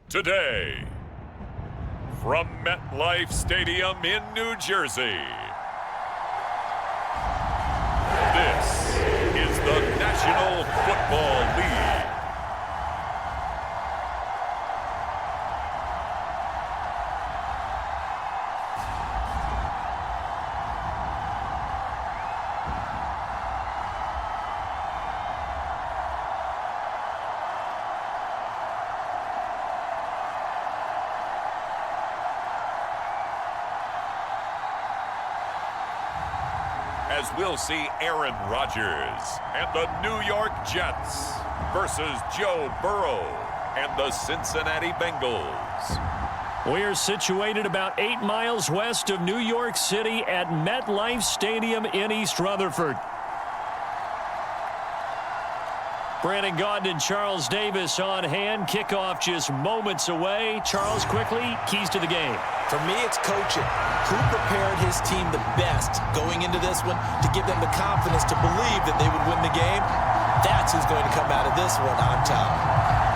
Today, from MetLife Stadium in New Jersey, this is the National Football League. As we'll see Aaron Rodgers and the New York Jets versus Joe Burrow and the Cincinnati Bengals. We are situated about 8 miles west of New York City at MetLife Stadium in East Rutherford. Brandon Gaudin and Charles Davis on hand. Kickoff just moments away. Charles, quickly, keys to the game. For me, it's coaching. Who prepared his team the best going into this one to give them the confidence to believe that they would win the game? That's who's going to come out of this one on top.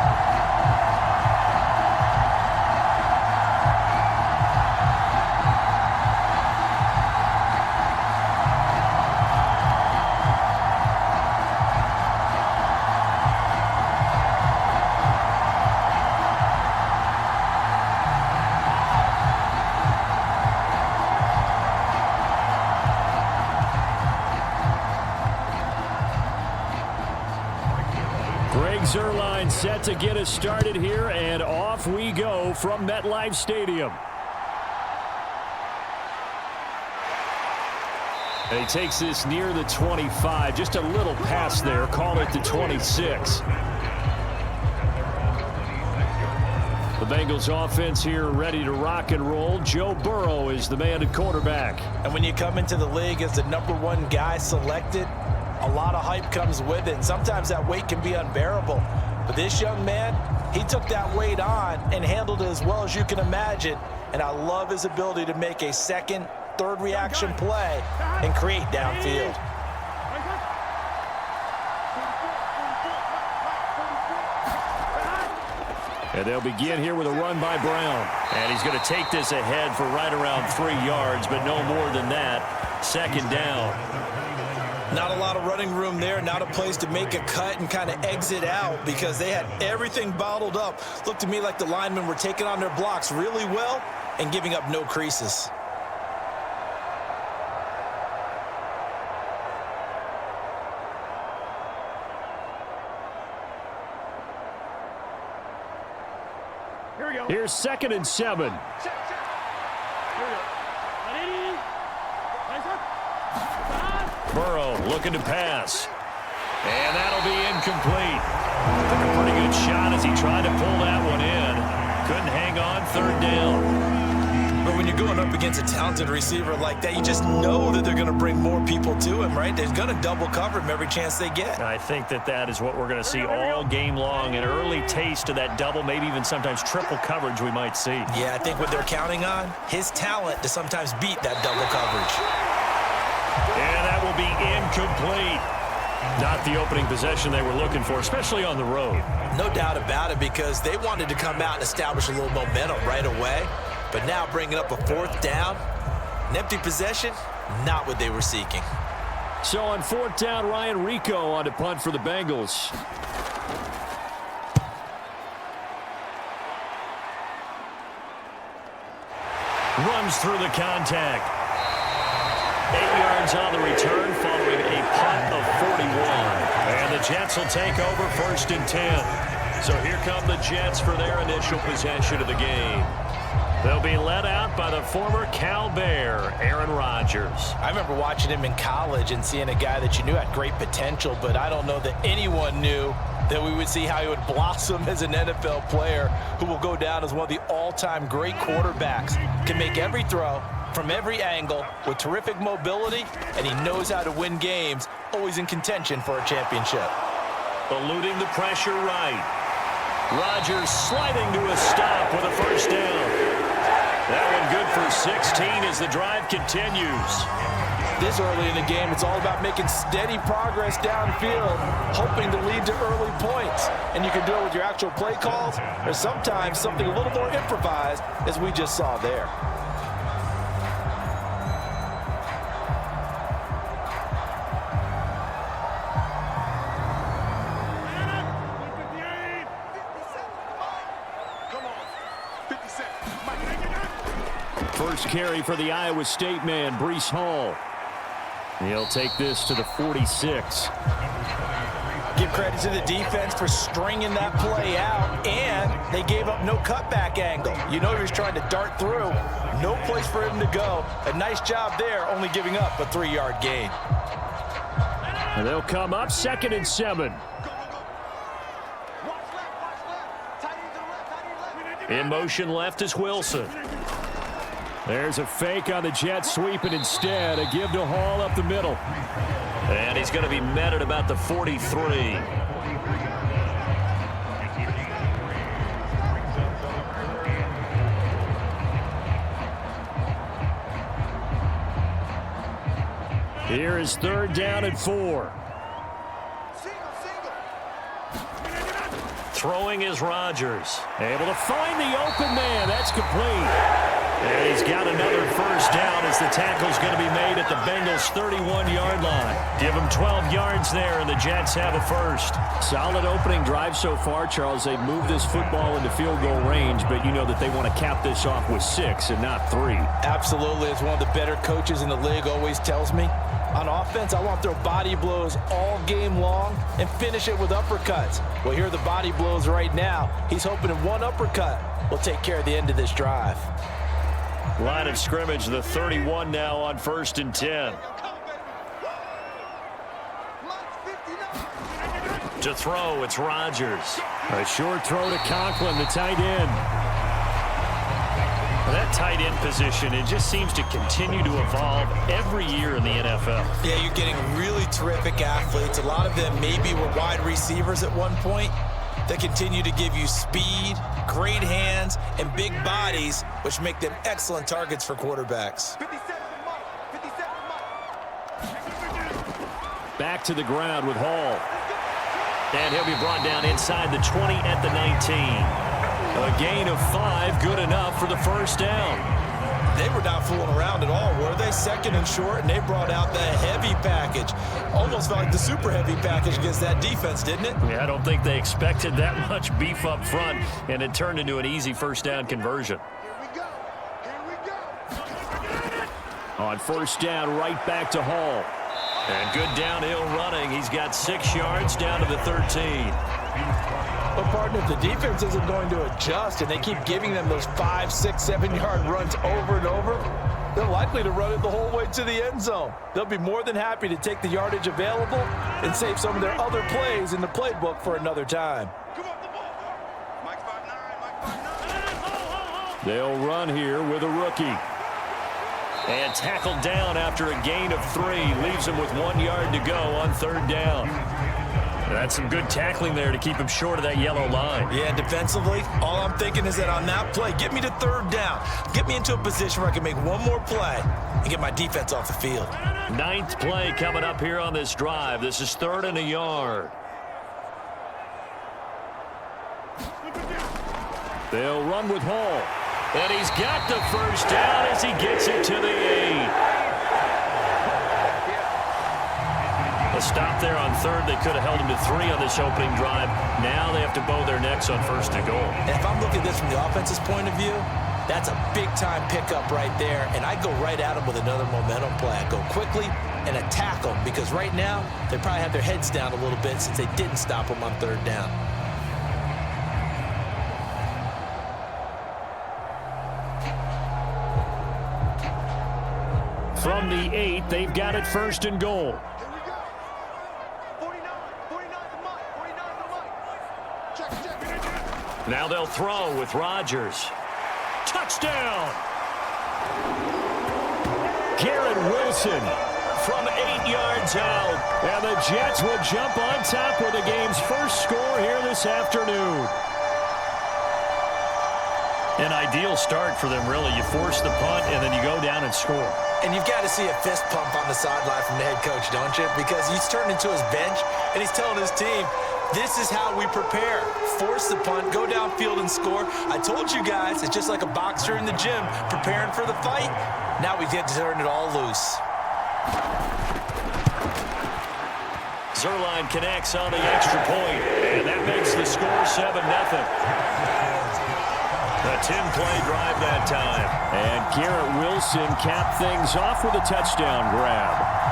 Zerline set to get us started here, and off we go from MetLife Stadium. And he takes this near the 25, just a little pass there, call it the 26. The Bengals offense here ready to rock and roll. Joe Burrow is the man at quarterback. And when you come into the league as the #1 guy selected, a lot of hype comes with it, and sometimes that weight can be unbearable. But this young man, he took that weight on and handled it as well as you can imagine. And I love his ability to make a second, third reaction play and create downfield. And they'll begin here with a run by Brown. And he's going to take this ahead for right around 3 yards, but no more than that. Second down. Not a lot of running room there, not a place to make a cut and kind of exit out because they had everything bottled up. Looked to me like the linemen were taking on their blocks really well and giving up no creases. Here we go. Here's 2nd and 7. Burrow looking to pass. And that'll be incomplete. Took a pretty good shot as he tried to pull that one in. Couldn't hang on, 3rd down. But when you're going up against a talented receiver like that, you just know that they're going to bring more people to him, right? They're going to double cover him every chance they get. I think that is what we're going to see all game long. An early taste of that double, maybe even sometimes triple coverage we might see. Yeah, I think what they're counting on, his talent to sometimes beat that double coverage. And that will be incomplete. Not the opening possession they were looking for, especially on the road. No doubt about it, because they wanted to come out and establish a little momentum right away. But now bringing up a 4th down, an empty possession, not what they were seeking. So on 4th down, Ryan Rico on to punt for the Bengals. Runs through the contact. 8 yards on the return following a punt of 41. And the Jets will take over 1st and 10. So here come the Jets for their initial possession of the game. They'll be led out by the former Cal Bear, Aaron Rodgers. I remember watching him in college and seeing a guy that you knew had great potential, but I don't know that anyone knew that we would see how he would blossom as an NFL player who will go down as one of the all-time great quarterbacks. Can make every throw from every angle with terrific mobility, and he knows how to win games, always in contention for a championship. Eluding the pressure right. Rodgers sliding to a stop with a 1st down. That one good for 16 as the drive continues. This early in the game, it's all about making steady progress downfield, hoping to lead to early points. And you can do it with your actual play calls, or sometimes something a little more improvised, as we just saw there. First carry for the Iowa State man, Breece Hall. He'll take this to the 46. Give credit to the defense for stringing that play out, and they gave up no cutback angle. You know he was trying to dart through. No place for him to go. A nice job there, only giving up a 3-yard gain. And they'll come up 2nd and 7. In motion left is Wilson. There's a fake on the Jets, sweeping instead. A give to Hall up the middle. And he's going to be met at about the 43. Here is 3rd down and 4. Throwing is Rodgers. Able to find the open man. That's complete. And he's got another first down as the tackle's going to be made at the Bengals' 31-yard line. Give them 12 yards there, and the Jets have a first. Solid opening drive so far, Charles. They've moved this football into field goal range, but you know that they want to cap this off with 6 and not 3. Absolutely. As one of the better coaches in the league always tells me, on offense, I want to throw body blows all game long and finish it with uppercuts. Well, here are the body blows right now. He's hoping in one uppercut will take care of the end of this drive. Line of scrimmage, the 31 now on 1st and 10. To throw, it's Rodgers. A short throw to Conklin, the tight end. That tight end position, it just seems to continue to evolve every year in the NFL. Yeah, you're getting really terrific athletes. A lot of them maybe were wide receivers at one point. They continue to give you speed, great hands, and big bodies, which make them excellent targets for quarterbacks. Back to the ground with Hall. And he'll be brought down inside the 20 at the 19. A gain of 5, good enough for the first down. They were not fooling around at all, were they? 2nd and short, and they brought out the heavy package. Almost felt like the super heavy package against that defense, didn't it? Yeah, I don't think they expected that much beef up front, and it turned into an easy first down conversion. Here we go. On first down, right back to Hall. And good downhill running. He's got 6 yards down to the 13. But, partner, if the defense isn't going to adjust and they keep giving them those 5, 6, 7-yard runs over and over, they're likely to run it the whole way to the end zone. They'll be more than happy to take the yardage available and save some of their other plays in the playbook for another time. They'll run here with a rookie. And tackled down after a gain of 3. Leaves him with 1 yard to go on 3rd down. That's some good tackling there to keep him short of that yellow line. Yeah, defensively, all I'm thinking is that on that play, get me to 3rd down. Get me into a position where I can make one more play and get my defense off the field. 9th play coming up here on this drive. This is 3rd and a yard. They'll run with Hall. And he's got the first down as he gets it to the 8. A stop there on 3rd. They could have held him to 3 on this opening drive. Now they have to bow their necks on 1st and goal. And if I'm looking at this from the offense's point of view, that's a big-time pickup right there. And I go right at him with another momentum play. I go quickly and attack them because right now they probably have their heads down a little bit since they didn't stop him on 3rd down. From the 8, they've got it 1st and goal. Now they'll throw with Rodgers. Touchdown! Garrett Wilson from 8 yards out. And the Jets will jump on top with the game's first score here this afternoon. An ideal start for them, really. You force the punt, and then you go down and score. And you've got to see a fist pump on the sideline from the head coach, don't you? Because he's turned into his bench, and he's telling his team, this is how we prepare. Force the punt, go downfield and score. I told you guys, it's just like a boxer in the gym preparing for the fight. Now we get to turn it all loose. Zuerlein connects on the extra point, and that makes the score 7-0. A 10-play drive that time. And Garrett Wilson capped things off with a touchdown grab.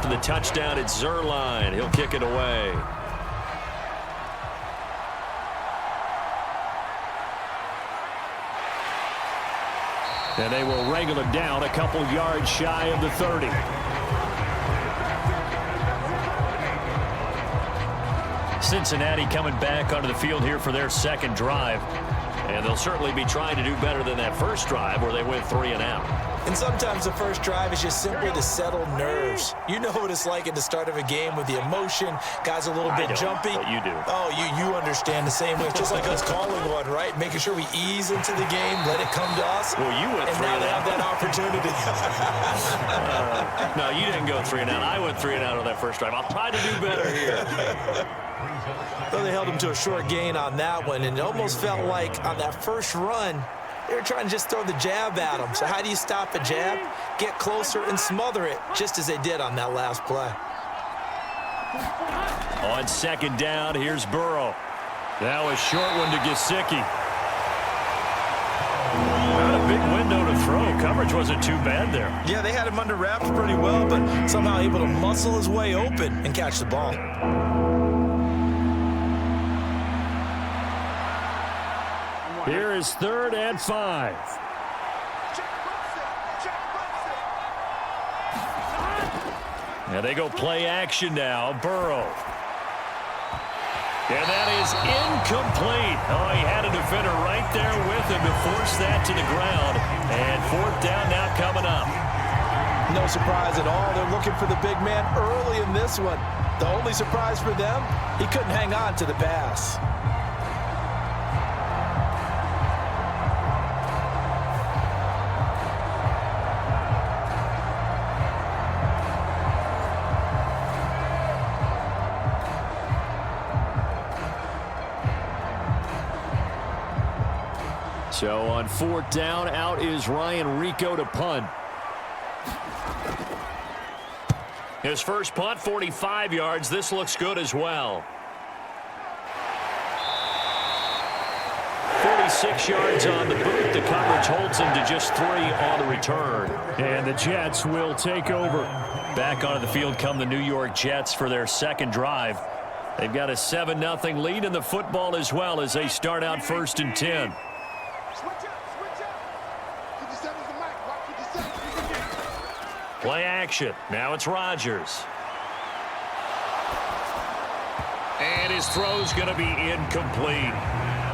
The touchdown, it's Zuerlein. He'll kick it away. And they will wrangle him down a couple yards shy of the 30. Cincinnati coming back onto the field here for their second drive. And they'll certainly be trying to do better than that first drive where they went 3 and out. And sometimes the first drive is just simply to settle nerves. You know what it's like at the start of a game with the emotion. Guys a little bit jumpy. But you do. Oh, you understand the same way. It's just like us calling one, right? Making sure we ease into the game, let it come to us. Well, you went 3 and out. And now they have that opportunity. No, you didn't go 3 and out. I went 3 and out on that first drive. I'll try to do better here. Though they held him to a short gain on that one, and it almost felt like on that first run, they were trying to just throw the jab at him. So how do you stop a jab? Get closer and smother it, just as they did on that last play. On second down, here's Burrow. Now a short one to Gesicki. Not a big window to throw. Coverage wasn't too bad there. Yeah, they had him under wraps pretty well, but somehow able to muscle his way open and catch the ball. Here is 3rd and 5. And they go play action now. Burrow. And that is incomplete. Oh, he had a defender right there with him to force that to the ground. And 4th down now coming up. No surprise at all. They're looking for the big man early in this one. The only surprise for them, he couldn't hang on to the pass. So on 4th down, out is Ryan Rico to punt. His first punt, 45 yards. This looks good as well. 46 yards on the boot. The coverage holds him to just 3 on the return. And the Jets will take over. Back onto the field come the New York Jets for their second drive. They've got a 7-0 lead in the football as well as they start out 1st and 10. Play action. Now it's Rodgers. And his throw's going to be incomplete.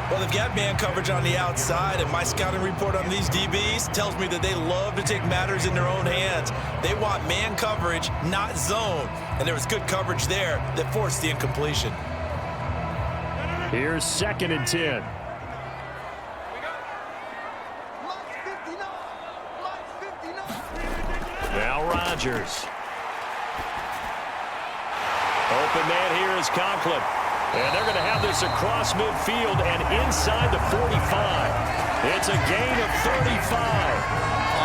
Well, they've got man coverage on the outside, and my scouting report on these DBs tells me that they love to take matters in their own hands. They want man coverage, not zone. And there was good coverage there that forced the incompletion. Here's 2nd and 10. Now Rodgers. Open man here is Conklin. And they're going to have this across midfield and inside the 45. It's a gain of 35.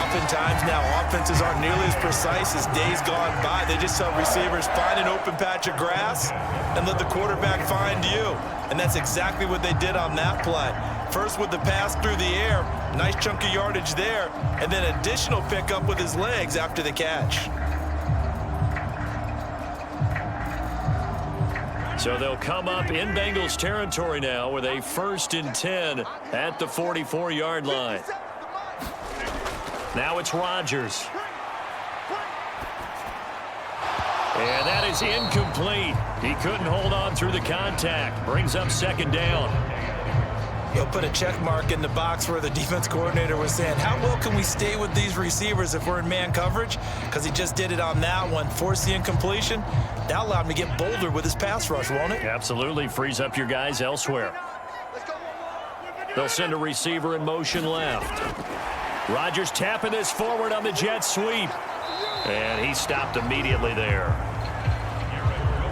Oftentimes now, offenses aren't nearly as precise as days gone by. They just tell receivers, find an open patch of grass and let the quarterback find you. And that's exactly what they did on that play. First with the pass through the air, nice chunk of yardage there, and then additional pickup with his legs after the catch. So they'll come up in Bengals territory now with a 1st and 10 at the 44-yard line. Now it's Rodgers. And that is incomplete. He couldn't hold on through the contact. Brings up second down. He'll put a check mark in the box where the defense coordinator was saying, how well can we stay with these receivers if we're in man coverage? Because he just did it on that one, forced the incompletion. That allowed him to get bolder with his pass rush, won't it? Absolutely. Frees up your guys elsewhere. They'll send a receiver in motion left. Rodgers tapping this forward on the jet sweep. And he stopped immediately there.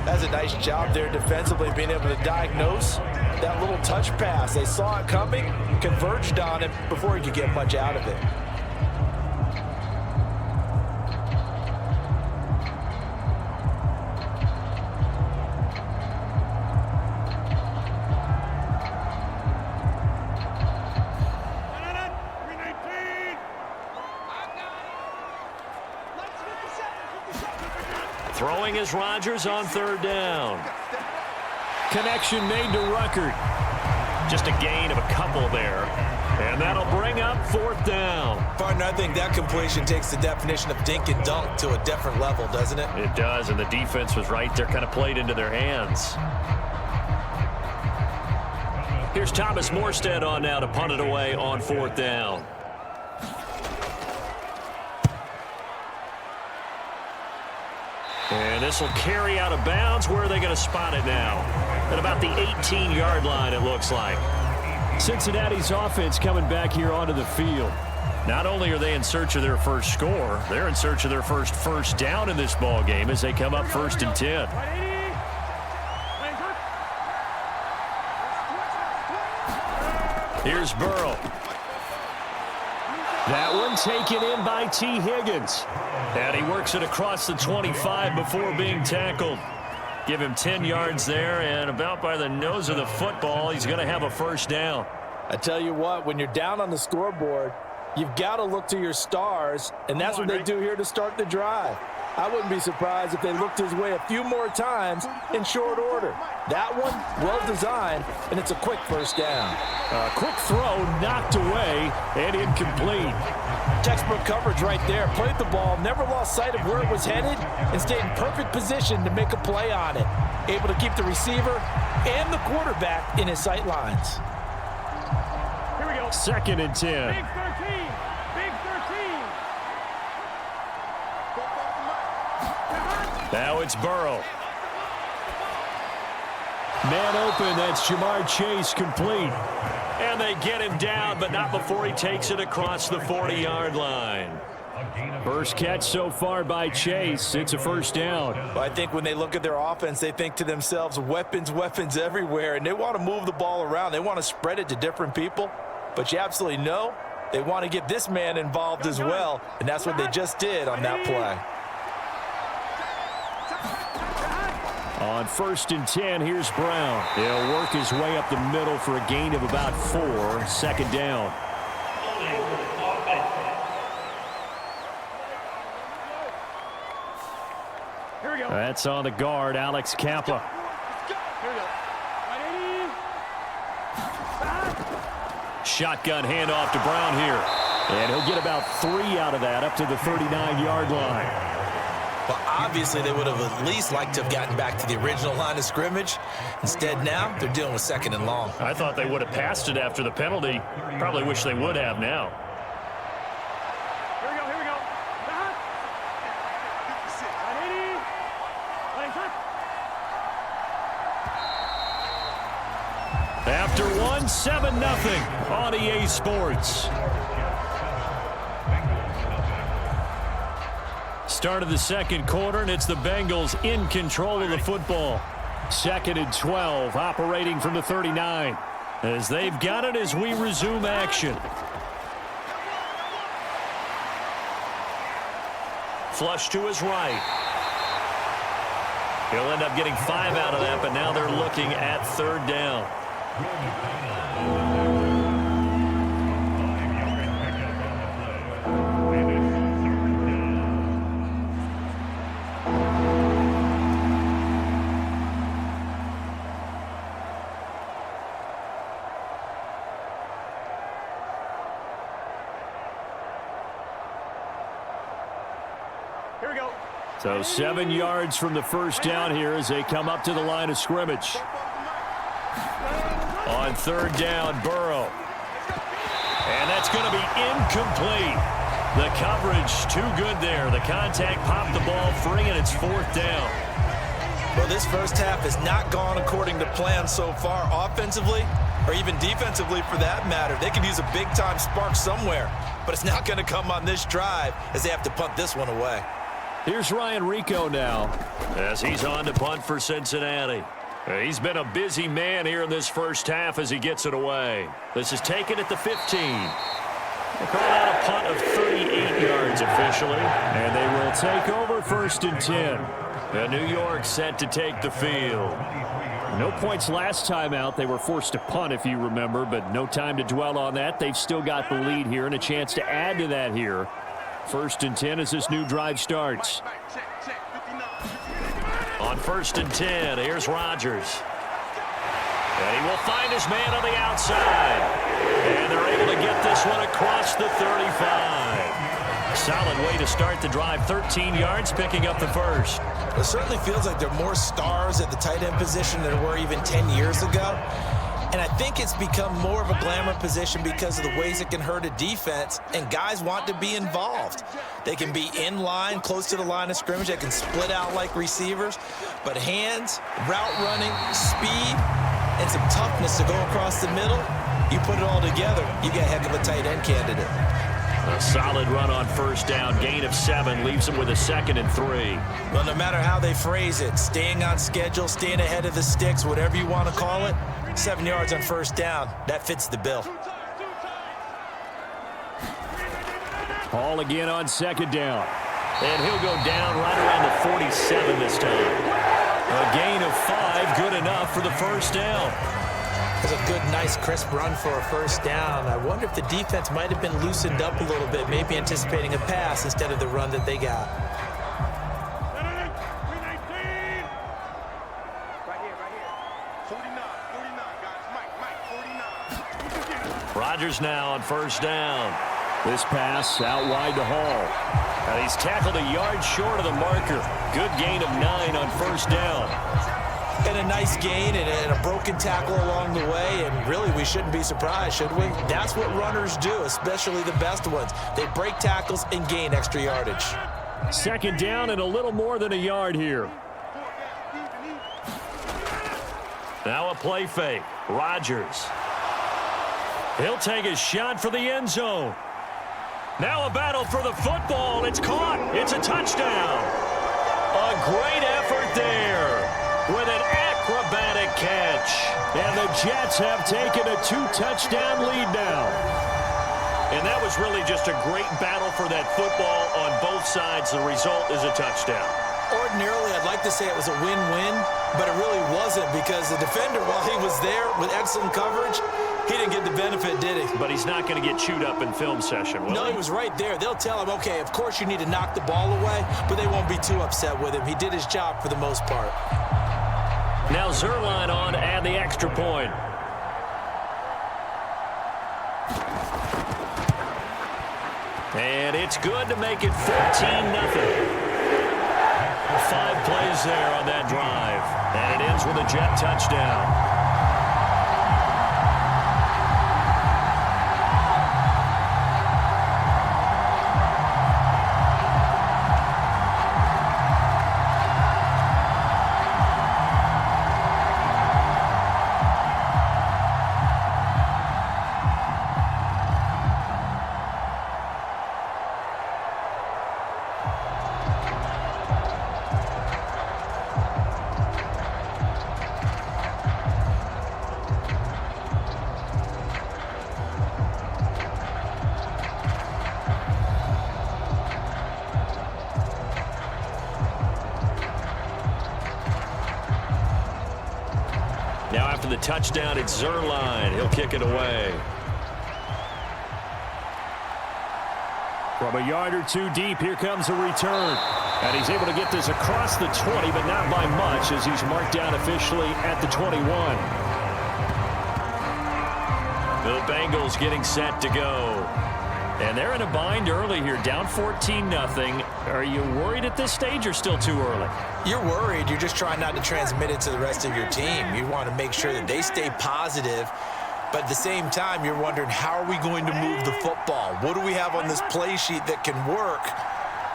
That's a nice job there defensively, being able to diagnose that little touch pass. They saw it coming, converged on it before he could get much out of it. Throwing is Rodgers on third down. Connection made to Ruckert. Just a gain of a couple there. And that'll bring up fourth down. Partner, I think that completion takes the definition of dink and dunk to a different level, doesn't it? It does, and the defense was right there, kind of played into their hands. Here's Thomas Morstead on now to punt it away on fourth down. And this will carry out of bounds. Where are they going to spot it now? At about the 18-yard line, it looks like. Cincinnati's offense coming back here onto the field. Not only are they in search of their first score, they're in search of their first down in this ball game as they come up 1st and 10. Here's Burrow. That one taken in by T. Higgins. And he works it across the 25 before being tackled. Give him 10 yards there, and about by the nose of the football, he's going to have a first down. I tell you what, when you're down on the scoreboard, you've got to look to your stars, and that's what they do here to start the drive. I wouldn't be surprised if they looked his way a few more times in short order. That one, well designed, and it's a quick first down. A quick throw knocked away and incomplete. Textbook coverage right there. Played the ball, never lost sight of where it was headed, and stayed in perfect position to make a play on it. Able to keep the receiver and the quarterback in his sight lines. Here we go. 2nd and 10. Big 13. Big 13. Now it's Burrow. Man open, that's Jamar Chase complete. And they get him down, but not before he takes it across the 40-yard line. First catch so far by Chase. It's a first down. Well, I think when they look at their offense, they think to themselves, weapons, weapons everywhere, and they want to move the ball around. They want to spread it to different people, but you absolutely know they want to get this man involved as well, and that's what they just did on that play. On 1st and 10, here's Brown. He'll work his way up the middle for a gain of about 4. 2nd down. Here we go. That's on the guard, Alex Kappa. Here we go. Shotgun handoff to Brown here. And he'll get about 3 out of that up to the 39-yard line. Well, obviously, they would have at least liked to have gotten back to the original line of scrimmage. Instead, now they're dealing with 2nd and long. I thought they would have passed it after the penalty. Probably wish they would have now. Here we go. Here we go. After 1, 7-0 on EA Sports. Start of the 2nd quarter, and it's the Bengals in control of the football. 2nd and 12, operating from the 39. As they've got it as we resume action. Flush to his right. He'll end up getting 5 out of that, but now they're looking at 3rd down. So 7 yards from the first down here as they come up to the line of scrimmage. On third down, Burrow. And that's going to be incomplete. The coverage too good there. The contact popped the ball free, and it's fourth down. Well, this first half has not gone according to plan so far offensively, or even defensively for that matter. They could use a big-time spark somewhere, but it's not going to come on this drive as they have to punt this one away. Here's Ryan Rico now as he's on to punt for Cincinnati. He's been a busy man here in this first half as he gets it away. This is taken at the 15. They call out a punt of 38 yards officially, and they will take over first and 10. And New York set to take the field. No points last time out. They were forced to punt, if you remember, but no time to dwell on that. They've still got the lead here and a chance to add to that here. First and 10 as this new drive starts. On first and 10, here's Rodgers. And he will find his man on the outside. And they're able to get this one across the 35. Solid way to start the drive. 13 yards, picking up the first. It certainly feels like there are more stars at the tight end position than there were even 10 years ago. And I think it's become more of a glamour position because of the ways it can hurt a defense, and guys want to be involved. They can be in line, close to the line of scrimmage. They can split out like receivers. But hands, route running, speed, and some toughness to go across the middle, you put it all together, you get a heck of a tight end candidate. A solid run on first down. Gain of 7 leaves them with a 2nd and 3. Well, no matter how they phrase it, staying on schedule, staying ahead of the sticks, whatever you want to call it, 7 yards on first down, that fits the bill. Hall again on second down. And he'll go down right around the 47 this time. A gain of 5, good enough for the first down. That's a good, nice, crisp run for a first down. I wonder if the defense might have been loosened up a little bit, maybe anticipating a pass instead of the run that they got. Rodgers now on first down. This pass out wide to Hall. And he's tackled a yard short of the marker. Good gain of 9 on first down. And a nice gain and a broken tackle along the way, and really we shouldn't be surprised, should we? That's what runners do, especially the best ones. They break tackles and gain extra yardage. Second down and a little more than a yard here. Now a play fake. Rodgers. He'll take a shot for the end zone. Now a battle for the football. It's caught. It's a touchdown. A great effort there with an acrobatic catch. And the Jets have taken a 2-touchdown lead now. And that was really just a great battle for that football on both sides. The result is a touchdown. Ordinarily, I'd like to say it was a win-win, but it really wasn't because the defender, while he was there with excellent coverage, he didn't get the benefit, did he? But he's not going to get chewed up in film session, will he? No, he was right there. They'll tell him, okay, of course you need to knock the ball away, but they won't be too upset with him. He did his job for the most part. Now Zerline on to add the extra point. And it's good to make it 14-0. 5 plays there on that drive. And it ends with a Jet touchdown. Now after the touchdown, it's Zerline. He'll kick it away. From a yard or 2 deep, here comes a return. And he's able to get this across the 20, but not by much as he's marked down officially at the 21. The Bengals getting set to go. And they're in a bind early here, down 14-0. Are you worried at this stage or still too early? You're worried. You're just trying not to transmit it to the rest of your team. You want to make sure that they stay positive. But at the same time, you're wondering, how are we going to move the football? What do we have on this play sheet that can work?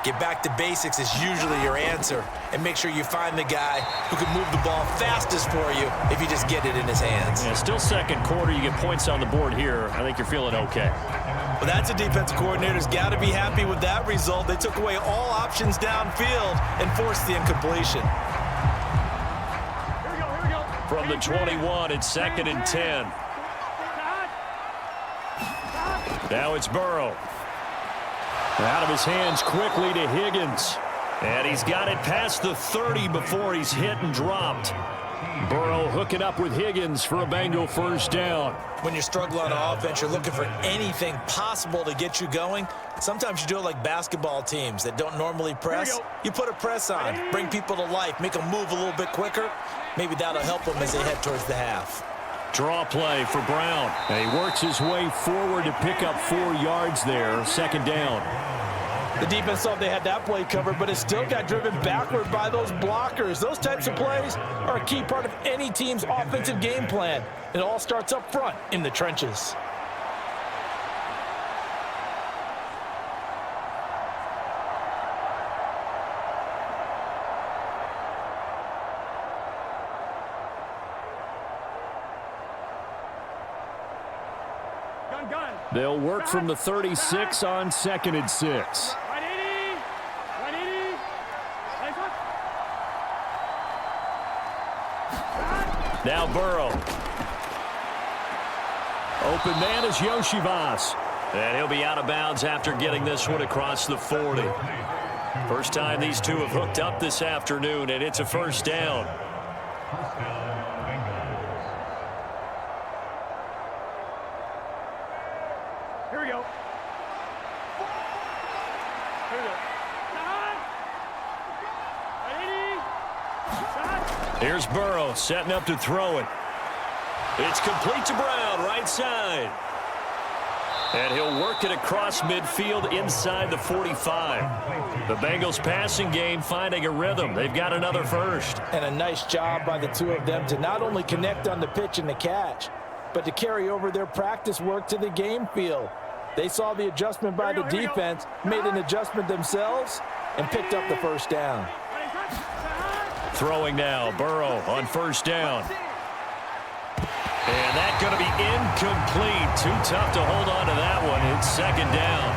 Get back to basics is usually your answer. And make sure you find the guy who can move the ball fastest for you if you just get it in his hands. Yeah, still second quarter. You get points on the board here. I think you're feeling okay. Well, that's a defensive coordinator's got to be happy with that result. They took away all options downfield and forced the incompletion. Here we go. From the 21, it's 2nd and 10. Now it's Burrow. Out of his hands quickly to Higgins. And he's got it past the 30 before he's hit and dropped. Burrow hooking up with Higgins for a Bengal first down. When you're struggling on offense, you're looking for anything possible to get you going. Sometimes you do it like basketball teams that don't normally press. You put a press on, bring people to life, make them move a little bit quicker. Maybe that'll help them as they head towards the half. Draw play for Brown. And he works his way forward to pick up 4 yards there. 2nd down. The defense thought they had that play covered, but it still got driven backward by those blockers. Those types of plays are a key part of any team's offensive game plan. It all starts up front in the trenches. Gun. They'll work from the 36 on 2nd and 6. 180. Now Burrow. Open man is Yoshivas. And he'll be out of bounds after getting this one across the 40. First time these two have hooked up this afternoon, and it's a first down. Here we go. Here's Burrow setting up to throw it. It's complete to Brown, right side. And he'll work it across midfield inside the 45. The Bengals passing game finding a rhythm. They've got another first. And a nice job by the two of them to not only connect on the pitch and the catch, but to carry over their practice work to the game field. They saw the adjustment by the defense, made an adjustment themselves, and picked up the first down. Throwing now, Burrow on first down. And that's going to be incomplete. Too tough to hold on to that one. It's 2nd down.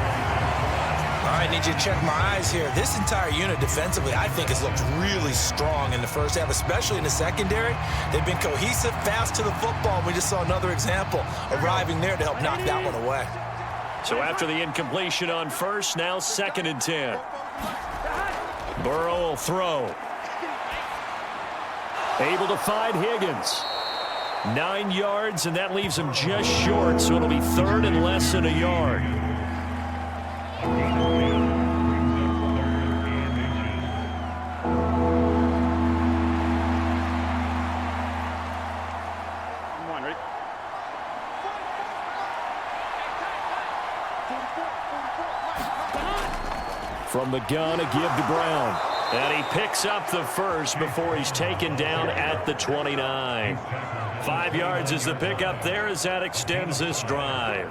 All right, need you to check my eyes here. This entire unit defensively, I think, has looked really strong in the first half, especially in the secondary. They've been cohesive, fast to the football. We just saw another example arriving there to help knock that one away. So after the incompletion on first, now 2nd and 10. Burrow will throw. Able to find Higgins. 9 yards, and that leaves him just short, so it'll be 3rd and less than a yard. Come on, ready? From the gun, a give to Brown. And he picks up the first before he's taken down at the 29. 5 yards is the pickup there as that extends this drive.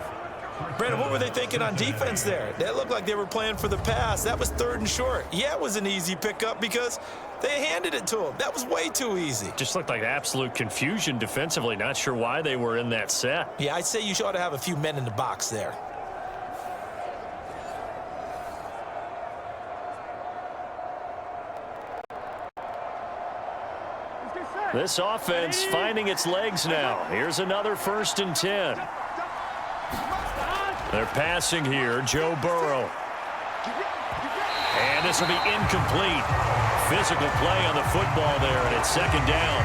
Brandon, what were they thinking on defense there? That looked like they were playing for the pass. That was 3rd and short. Yeah, it was an easy pickup because they handed it to him. That was way too easy. Just looked like absolute confusion defensively. Not sure why they were in that set. Yeah, I'd say you ought to have a few men in the box there. This offense finding its legs now. Here's another 1st and 10. They're passing here, Joe Burrow. And this will be incomplete. Physical play on the football there, and it's 2nd down.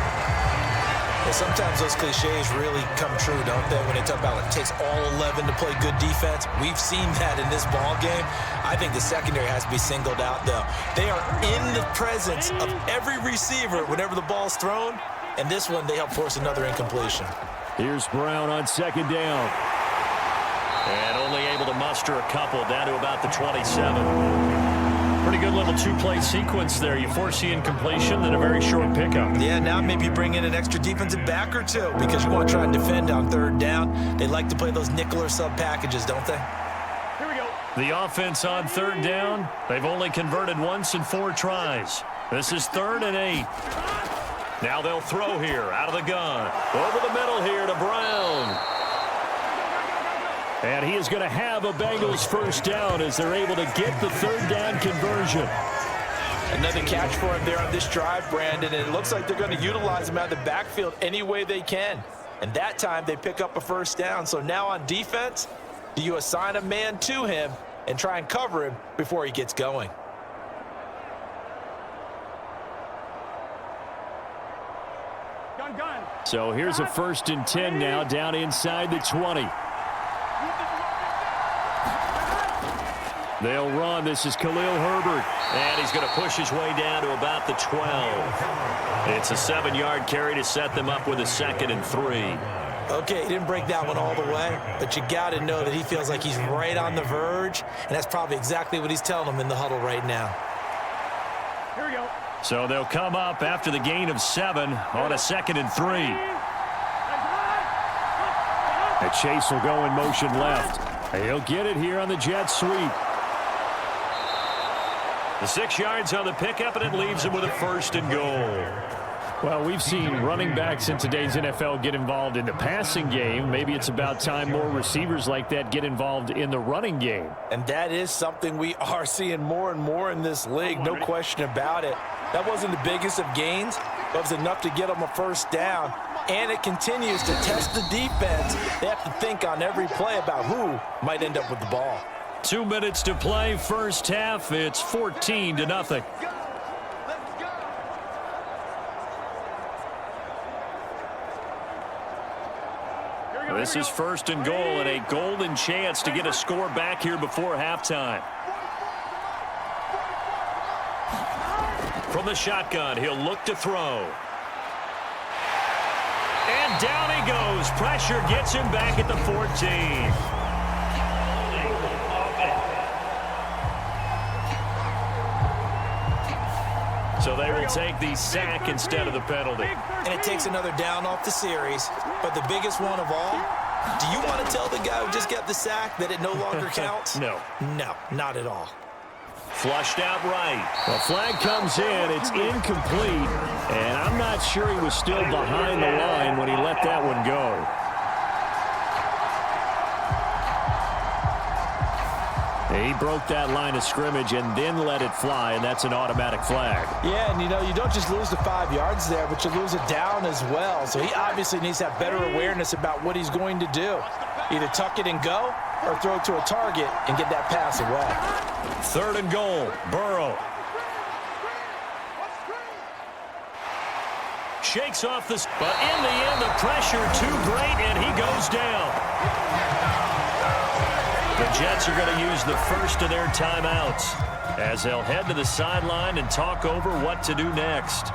Well, sometimes those cliches really come true, don't they? When they talk about it takes all 11 to play good defense. We've seen that in this ball game. I think the secondary has to be singled out, though. They are in the presence of every receiver whenever the ball's thrown. And this one, they help force another incompletion. Here's Brown on 2nd down. And only able to muster a couple down to about the 27. Pretty good little two-play sequence there. You force the incompletion, then a very short pickup. Yeah, now maybe bring in an extra defensive back or two because you want to try and defend on third down. They like to play those nickel or sub packages, don't they? Here we go. The offense on third down, they've only converted once in 4 tries. This is 3rd and 8. Now they'll throw here out of the gun. Over the middle here to Brown. And he is going to have a Bengals first down as they're able to get the third down conversion. Another catch for him there on this drive, Brandon, and it looks like they're going to utilize him out of the backfield any way they can. And that time they pick up a first down. So now on defense, do you assign a man to him and try and cover him before he gets going? Gun. So here's a 1st and 10 now down inside the 20. They'll run. This is Khalil Herbert. And he's going to push his way down to about the 12. It's a 7-yard carry to set them up with a 2nd and 3. Okay, he didn't break that one all the way, but you got to know that he feels like he's right on the verge, and that's probably exactly what he's telling them in the huddle right now. Here we go. So they'll come up after the gain of 7 on a 2nd and 3. And Chase will go in motion left. He'll get it here on the jet sweep. The 6 yards on the pickup, and it leaves him with a 1st and goal. Well, we've seen running backs in today's NFL get involved in the passing game. Maybe it's about time more receivers like that get involved in the running game. And that is something we are seeing more and more in this league, no question about it. That wasn't the biggest of gains, but it was enough to get them a first down. And it continues to test the defense. They have to think on every play about who might end up with the ball. 2 minutes to play, first half. It's 14-0. This is 1st and goal and a golden chance to get a score back here before halftime. From the shotgun, he'll look to throw. And down he goes. Pressure gets him back at the 14. So they will take the sack instead of the penalty. And it takes another down off the series. But the biggest one of all, do you want to tell the guy who just got the sack that it no longer counts? No. No, not at all. Flushed out right. The flag comes in. It's incomplete. And I'm not sure he was still behind the line when he let that one go. He broke that line of scrimmage and then let it fly, and that's an automatic flag. Yeah, and you don't just lose the 5 yards there, but you lose it down as well. So he obviously needs to have better awareness about what he's going to do. Either tuck it and go or throw it to a target and get that pass away. 3rd and goal, Burrow. Shakes off this, but in the end, the pressure too great, and he goes down. The Jets are going to use the first of their timeouts as they'll head to the sideline and talk over what to do next.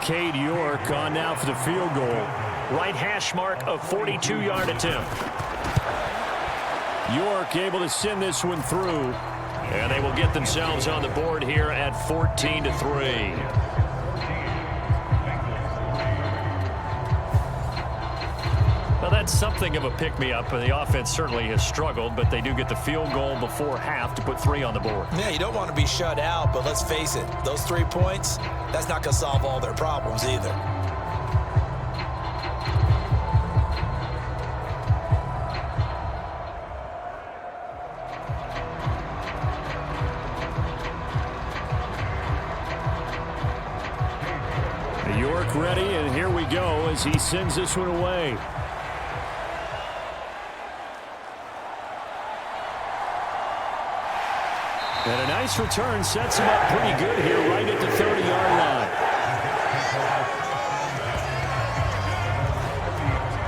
Cade York on now for the field goal. Right hash mark, a 42-yard attempt. York able to send this one through. And they will get themselves on the board here at 14-3. Well, that's something of a pick-me-up. The offense certainly has struggled, but they do get the field goal before half to put 3 on the board. Yeah, you don't want to be shut out, but let's face it, those 3 points, that's not going to solve all their problems either. York ready, and here we go as he sends this one away. And a nice return sets him up pretty good here right at the 30-yard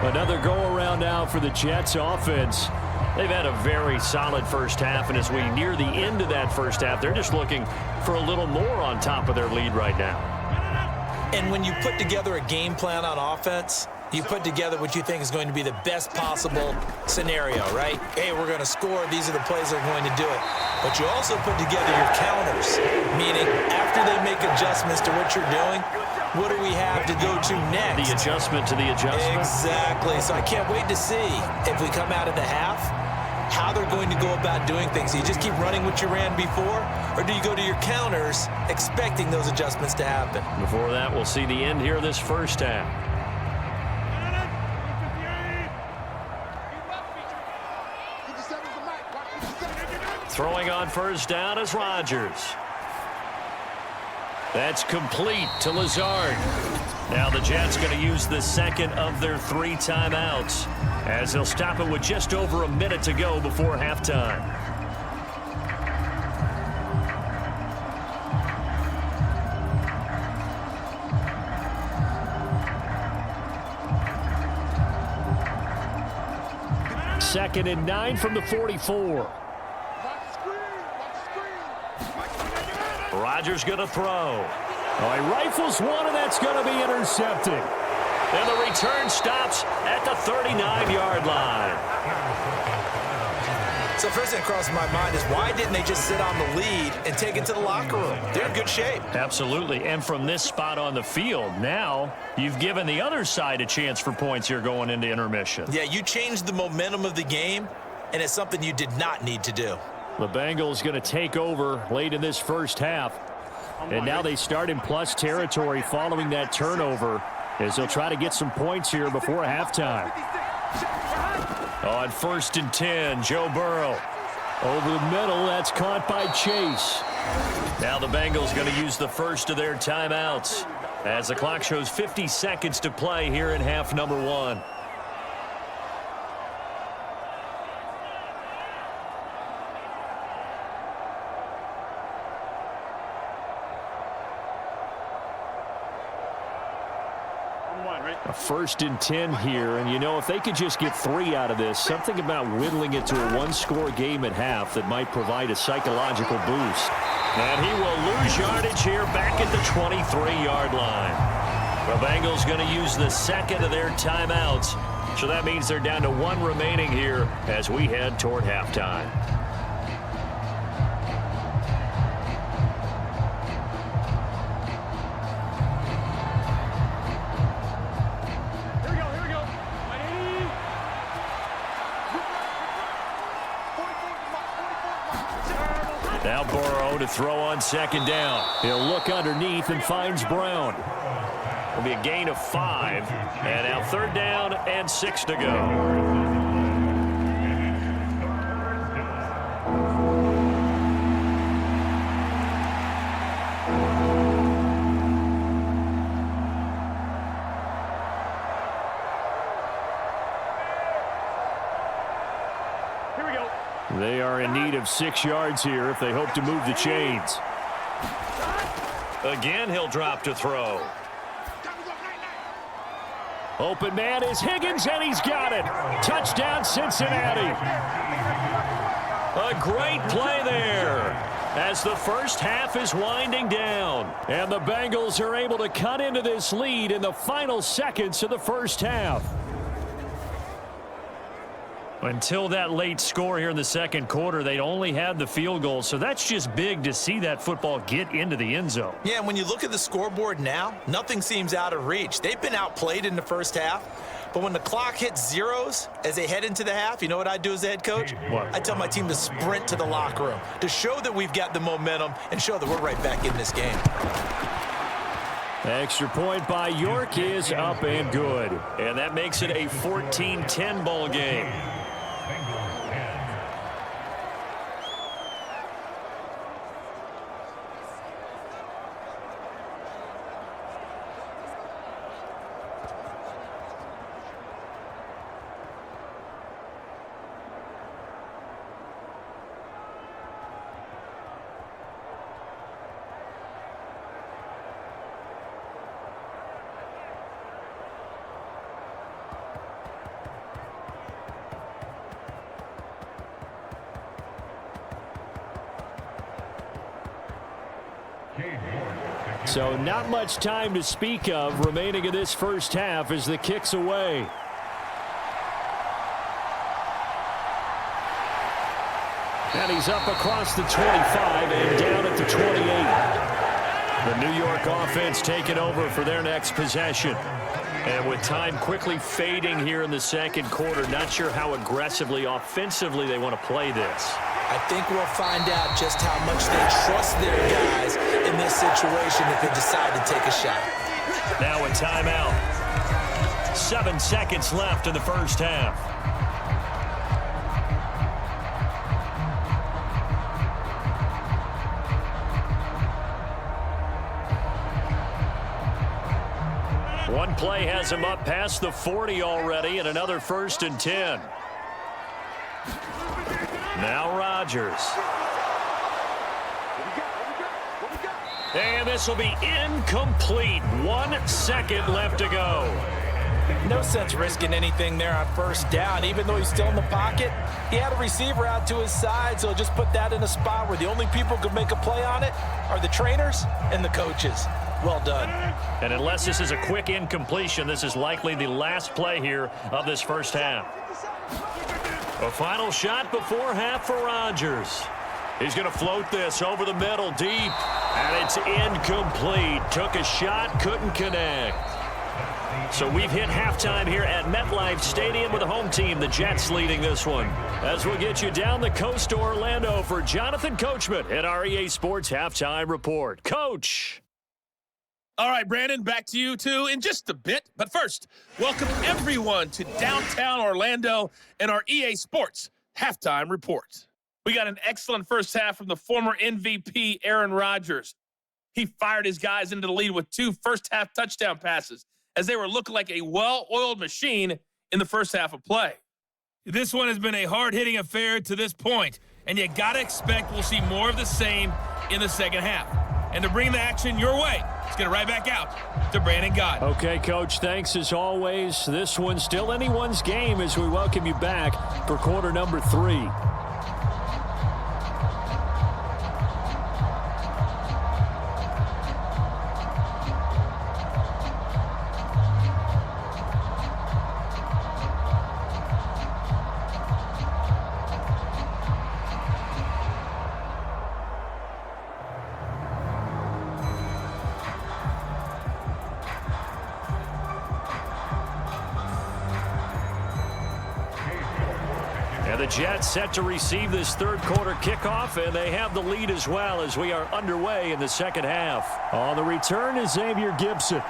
line. Another go-around now for the Jets offense. They've had a very solid first half, and as we near the end of that first half, they're just looking for a little more on top of their lead right now. And when you put together a game plan on offense, you put together what you think is going to be the best possible scenario, right? Hey, we're going to score. These are the plays that are going to do it. But you also put together your counters, meaning after they make adjustments to what you're doing, what do we have to go to next? The adjustment to the adjustment. Exactly. So I can't wait to see if we come out of the half, how they're going to go about doing things. Do you just keep running what you ran before, or do you go to your counters expecting those adjustments to happen? Before that, we'll see the end here of this first half. Throwing on first down is Rodgers. That's complete to Lazard. Now the Jets going to use the second of their 3 timeouts as they'll stop it with just over a minute to go before halftime. Second and 9 from the 44. Rodgers going to throw. Oh, he rifles one, and that's going to be intercepted. And the return stops at the 39-yard line. So first thing that crosses my mind is why didn't they just sit on the lead and take it to the locker room? They're in good shape. Absolutely. And from this spot on the field, now you've given the other side a chance for points here going into intermission. Yeah, you changed the momentum of the game, and it's something you did not need to do. The Bengals going to take over late in this first half. And now they start in plus territory following that turnover as they'll try to get some points here before halftime. On 1st and 10, Joe Burrow. Over the middle, that's caught by Chase. Now the Bengals going to use the first of their timeouts as the clock shows 50 seconds to play here in half number 1. A 1st and 10 here, and you know, if they could just get 3 out of this, something about whittling it to a 1-score game at half that might provide a psychological boost. And he will lose yardage here back at the 23-yard line. The Bengals going to use the second of their timeouts, so that means they're down to 1 remaining here as we head toward halftime. Now Burrow to throw on 2nd down. He'll look underneath and finds Brown. It'll be a gain of 5. And now 3rd down and 6 to go. They are in need of 6 yards here if they hope to move the chains. Again, he'll drop to throw. Open man is Higgins, and he's got it. Touchdown, Cincinnati. A great play there as the first half is winding down. And the Bengals are able to cut into this lead in the final seconds of the first half. Until that late score here in the second quarter, they'd only had the field goal, so that's just big to see that football get into the end zone. Yeah, and when you look at the scoreboard now, nothing seems out of reach. They've been outplayed in the first half, but when the clock hits zeros as they head into the half, you know what I do as the head coach? What? I tell my team to sprint to the locker room to show that we've got the momentum and show that we're right back in this game. Extra point by York is up and good, and that makes it a 14-10 ball game. So not much time to speak of remaining in this first half as the kick's away. And he's up across the 25 and down at the 28. The New York offense taking over for their next possession. And with time quickly fading here in the second quarter, not sure how aggressively, offensively they want to play this. I think we'll find out just how much they trust their guys in this situation if they decide to take a shot. Now a timeout. 7 seconds left in the first half. One play has him up past the 40 already, and another 1st and 10. Now Rodgers. And this will be incomplete. 1 second left to go. No sense risking anything there on first down. Even though he's still in the pocket, he had a receiver out to his side, so just put that in a spot where the only people who can make a play on it are the trainers and the coaches. Well done. And unless this is a quick incompletion, this is likely the last play here of this first half. A final shot before half for Rodgers. He's going to float this over the middle deep, and it's incomplete. Took a shot, couldn't connect. So we've hit halftime here at MetLife Stadium with the home team, the Jets, leading this one. As we'll get you down the coast to Orlando for Jonathan Coachman at our EA Sports Halftime Report. Coach. All right, Brandon, back to you, too, in just a bit. But first, welcome everyone to downtown Orlando and our EA Sports Halftime Report. We got an excellent first half from the former MVP, Aaron Rodgers. He fired his guys into the lead with 2 first-half touchdown passes as they were looking like a well-oiled machine in the first half of play. This one has been a hard-hitting affair to this point, and you got to expect we'll see more of the same in the second half. And to bring the action your way, let's get it right back out to Brandon Gott. Okay, Coach, thanks as always. This one's still anyone's game as we welcome you back for quarter number 3. The Jets set to receive this third quarter kickoff, and they have the lead as well as we are underway in the second half. On the return is Xavier Gibson.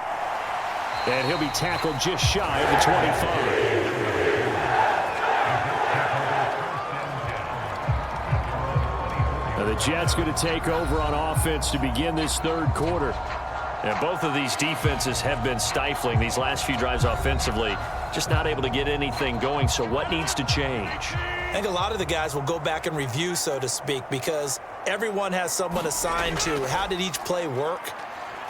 And he'll be tackled just shy of the 25. Now the Jets going to take over on offense to begin this third quarter. And both of these defenses have been stifling these last few drives offensively. Just not able to get anything going, so what needs to change? I think a lot of the guys will go back and review, so to speak, because everyone has someone assigned to how did each play work.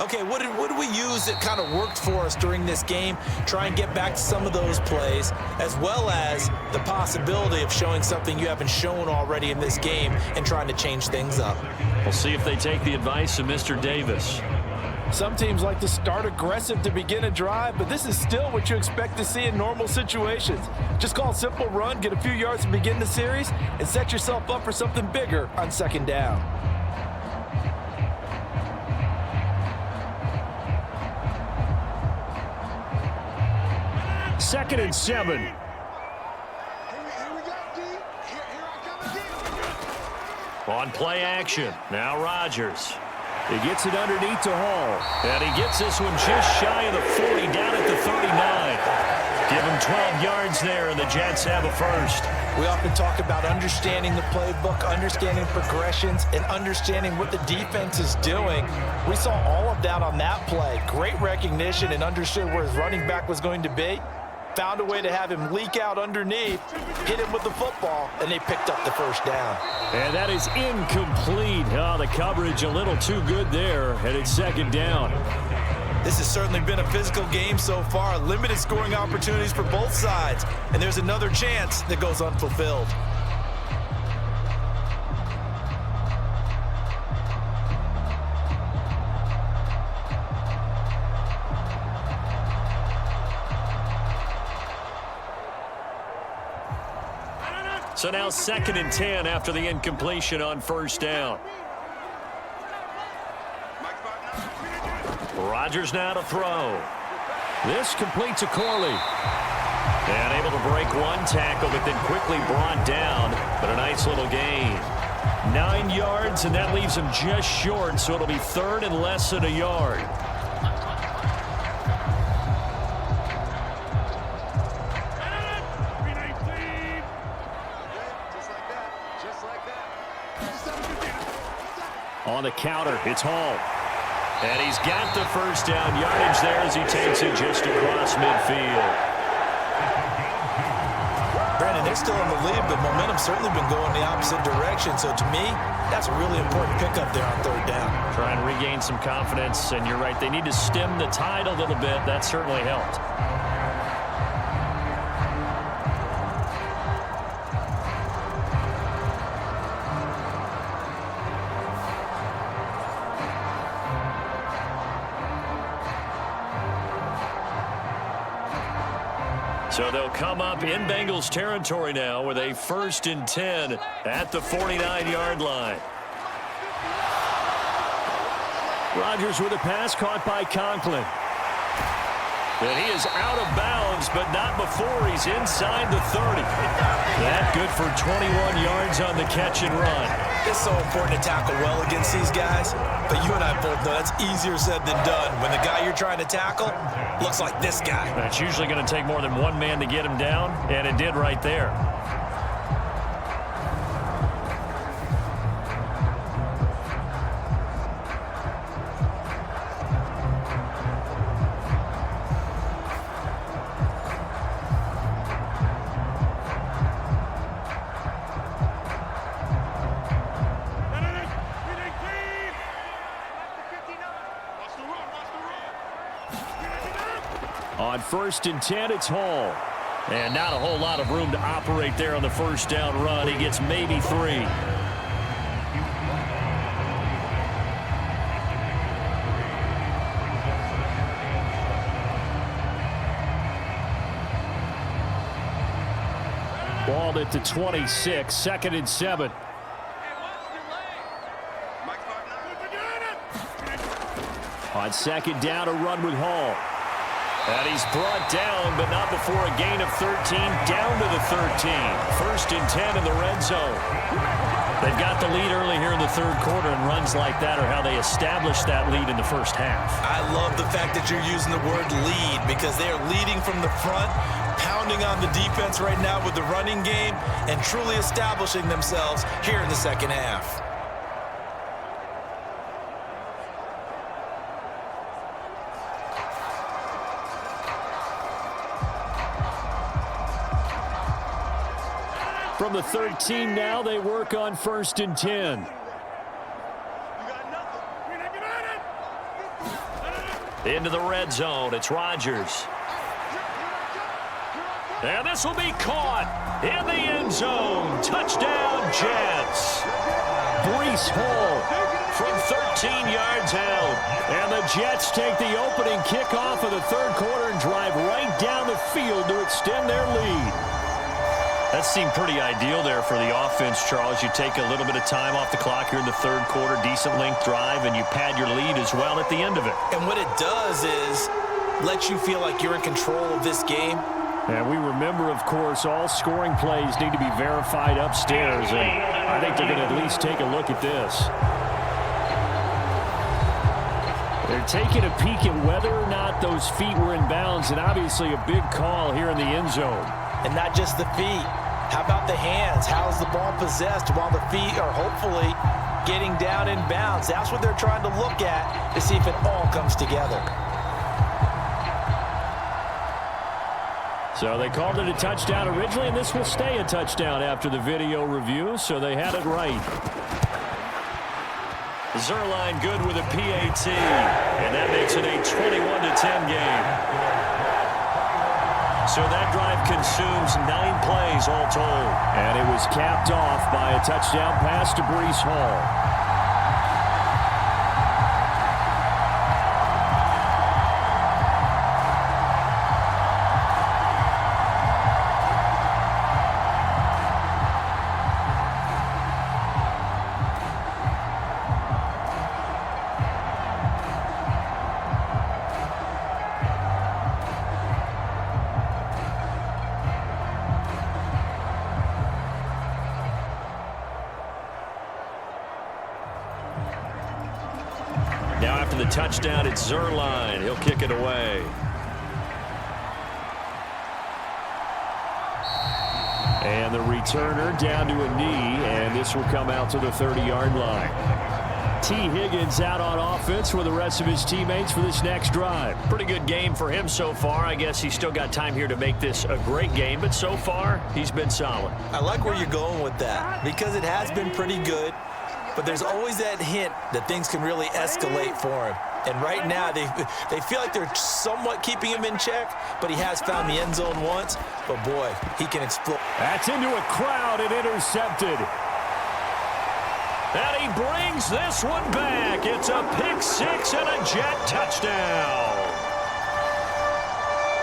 Okay, what did we use that kind of worked for us during this game? Try and get back to some of those plays, as well as the possibility of showing something you haven't shown already in this game and trying to change things up. We'll see if they take the advice of Mr. Davis. Some teams like to start aggressive to begin a drive, but this is still what you expect to see in normal situations. Just call a simple run, get a few yards to begin the series, and set yourself up for something bigger on second down. Second and 7. On play action, now Rodgers. He gets it underneath to Hall. And he gets this one just shy of the 40, down at the 39. Give him 12 yards there, and the Jets have a first. We often talk about understanding the playbook, understanding progressions, and understanding what the defense is doing. We saw all of that on that play. Great recognition and understood where his running back was going to be. Found a way to have him leak out underneath, hit him with the football, and they picked up the first down. And that is incomplete. Oh, the coverage a little too good there, and it's second down. This has certainly been a physical game so far. Limited scoring opportunities for both sides, and there's another chance that goes unfulfilled. So now 2nd and 10 after the incompletion on first down. Rodgers now to throw. This completes a Corley. And able to break one tackle, but then quickly brought down. But a nice little gain. 9 yards, and that leaves him just short, so it'll be 3rd and less than a yard. On the counter, it's Hall. And he's got the first down yardage there as he takes it just across midfield. Brandon, they're still in the lead, but momentum's certainly been going the opposite direction. So to me, that's a really important pickup there on 3rd down. Trying to regain some confidence, and you're right, they need to stem the tide a little bit. That certainly helped. So they'll come up in Bengals territory now with a 1st and 10 at the 49-yard line. Rodgers with a pass caught by Conklin. And he is out of bounds, but not before he's inside the 30. That good for 21 yards on the catch and run. It's so important to tackle well against these guys, but you and I both know that's easier said than done when the guy you're trying to tackle looks like this guy. It's usually going to take more than one man to get him down, and it did right there. On 1st and 10, it's Hall. And not a whole lot of room to operate there on the first down run. He gets maybe 3. Balled at the 26, 2nd and 7. On 2nd down, a run with Hall. And he's brought down, but not before a gain of 13, down to the 13. 1st and 10 in the red zone. They've got the lead early here in the 3rd quarter, and runs like that are how they establish that lead in the first half. I love the fact that you're using the word lead because they are leading from the front, pounding on the defense right now with the running game, and truly establishing themselves here in the 2nd half. From the 13 now, they work on 1st and 10. Into the red zone, it's Rodgers. And this will be caught in the end zone. Touchdown, Jets. Breece Hall from 13 yards out. And the Jets take the opening kickoff of the 3rd quarter and drive right down the field to extend their lead. That seemed pretty ideal there for the offense, Charles. You take a little bit of time off the clock here in the 3rd quarter, decent length drive, and you pad your lead as well at the end of it. And what it does is let you feel like you're in control of this game. And we remember, of course, all scoring plays need to be verified upstairs, and I think they're going to at least take a look at this. They're taking a peek at whether or not those feet were in bounds, and obviously a big call here in the end zone. And not just the feet. How about the hands? How's the ball possessed while the feet are hopefully getting down in bounds? That's what they're trying to look at to see if it all comes together. So they called it a touchdown originally, and this will stay a touchdown after the video review, so they had it right. Zerline good with a PAT, and that makes it a 21-10 game. So that drive consumes 9 plays all told. And it was capped off by a touchdown pass to Breece Hall. the touchdown, it's Zerline. He'll kick it away. And the returner down to a knee, and this will come out to the 30-yard line. T. Higgins out on offense with the rest of his teammates for this next drive. Pretty good game for him so far. I guess he's still got time here to make this a great game, but so far, he's been solid. I like where you're going with that because it has been pretty good, but there's always that hint that things can really escalate for him. And right now, they feel like they're somewhat keeping him in check, but he has found the end zone once. But, boy, he can explode. That's into a crowd and intercepted. And he brings this one back. It's a pick six and a Jet touchdown.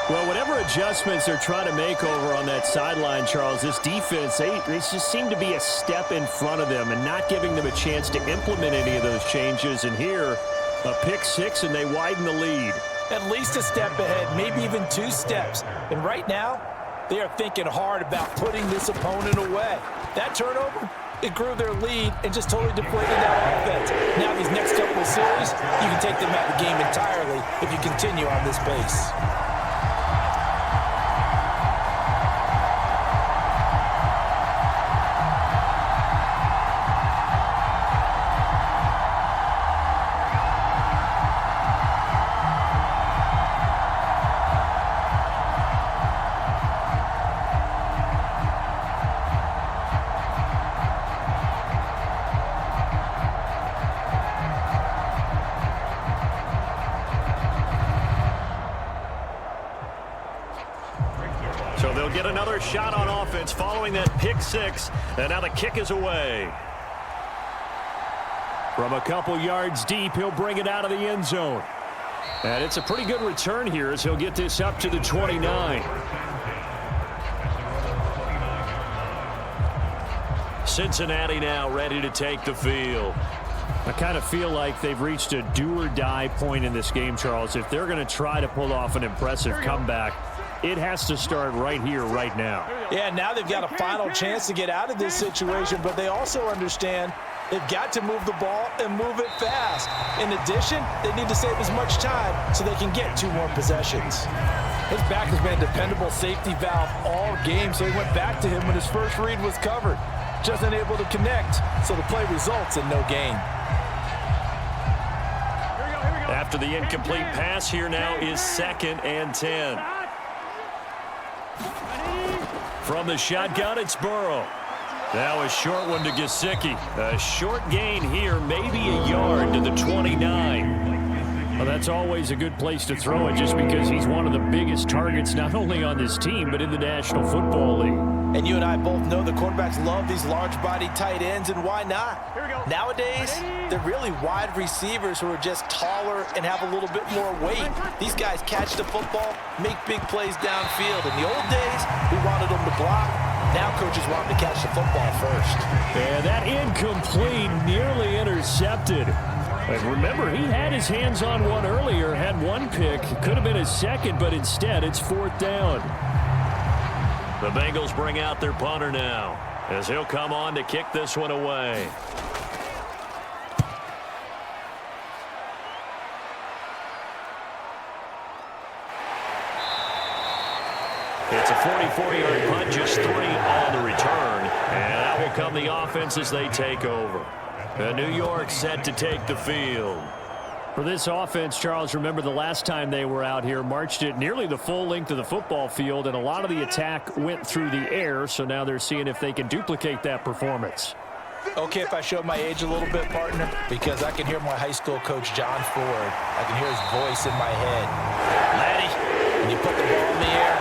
Well, whatever adjustments they're trying to make over on that sideline, Charles, this defense, they just seem to be a step in front of them and not giving them a chance to implement any of those changes. And here, a pick six, and they widen the lead. At least a step ahead, maybe even 2 steps. And right now, they are thinking hard about putting this opponent away. That turnover, it grew their lead and just totally deflated that offense. Now these next couple of series, you can take them out of the game entirely if you continue on this pace. So they'll get another shot on offense following that pick six, and now the kick is away. From a couple yards deep, he'll bring it out of the end zone. And it's a pretty good return here as he'll get this up to the 29. Cincinnati now ready to take the field. I kind of feel like they've reached a do-or-die point in this game, Charles. If they're going to try to pull off an impressive comeback, it has to start right here, right now. Yeah, now they've got a final chance to get out of this situation, but they also understand they've got to move the ball and move it fast. In addition, they need to save as much time so they can get 2 more possessions. His back has been a dependable safety valve all game, so he went back to him when his first read was covered. Just unable to connect, so the play results in no gain. After the incomplete pass, here now is 2nd and 10. From the shotgun, it's Burrow. Now a short one to Gesicki. A short gain here, maybe a yard to the 29. Well, that's always a good place to throw it just because he's one of the biggest targets not only on this team but in the National Football League. And you and I both know the quarterbacks love these large-bodied tight ends, and why not? Nowadays, they're really wide receivers who are just taller and have a little bit more weight. These guys catch the football, make big plays downfield. In the old days, we wanted them to block. Now coaches want them to catch the football first. And that incomplete, nearly intercepted. And remember, he had his hands on one earlier, had one pick. Could have been his second, but instead it's 4th down. The Bengals bring out their punter now as he'll come on to kick this one away. It's a 44-yard punt, just 3 on the return. And that will come the offense as they take over. And New York set to take the field. For this offense, Charles, remember the last time they were out here, marched it nearly the full length of the football field, and a lot of the attack went through the air, so now they're seeing if they can duplicate that performance. Okay, if I show my age a little bit, partner, because I can hear my high school coach, John Ford. I can hear his voice in my head. Laddie, when you put the ball in the air,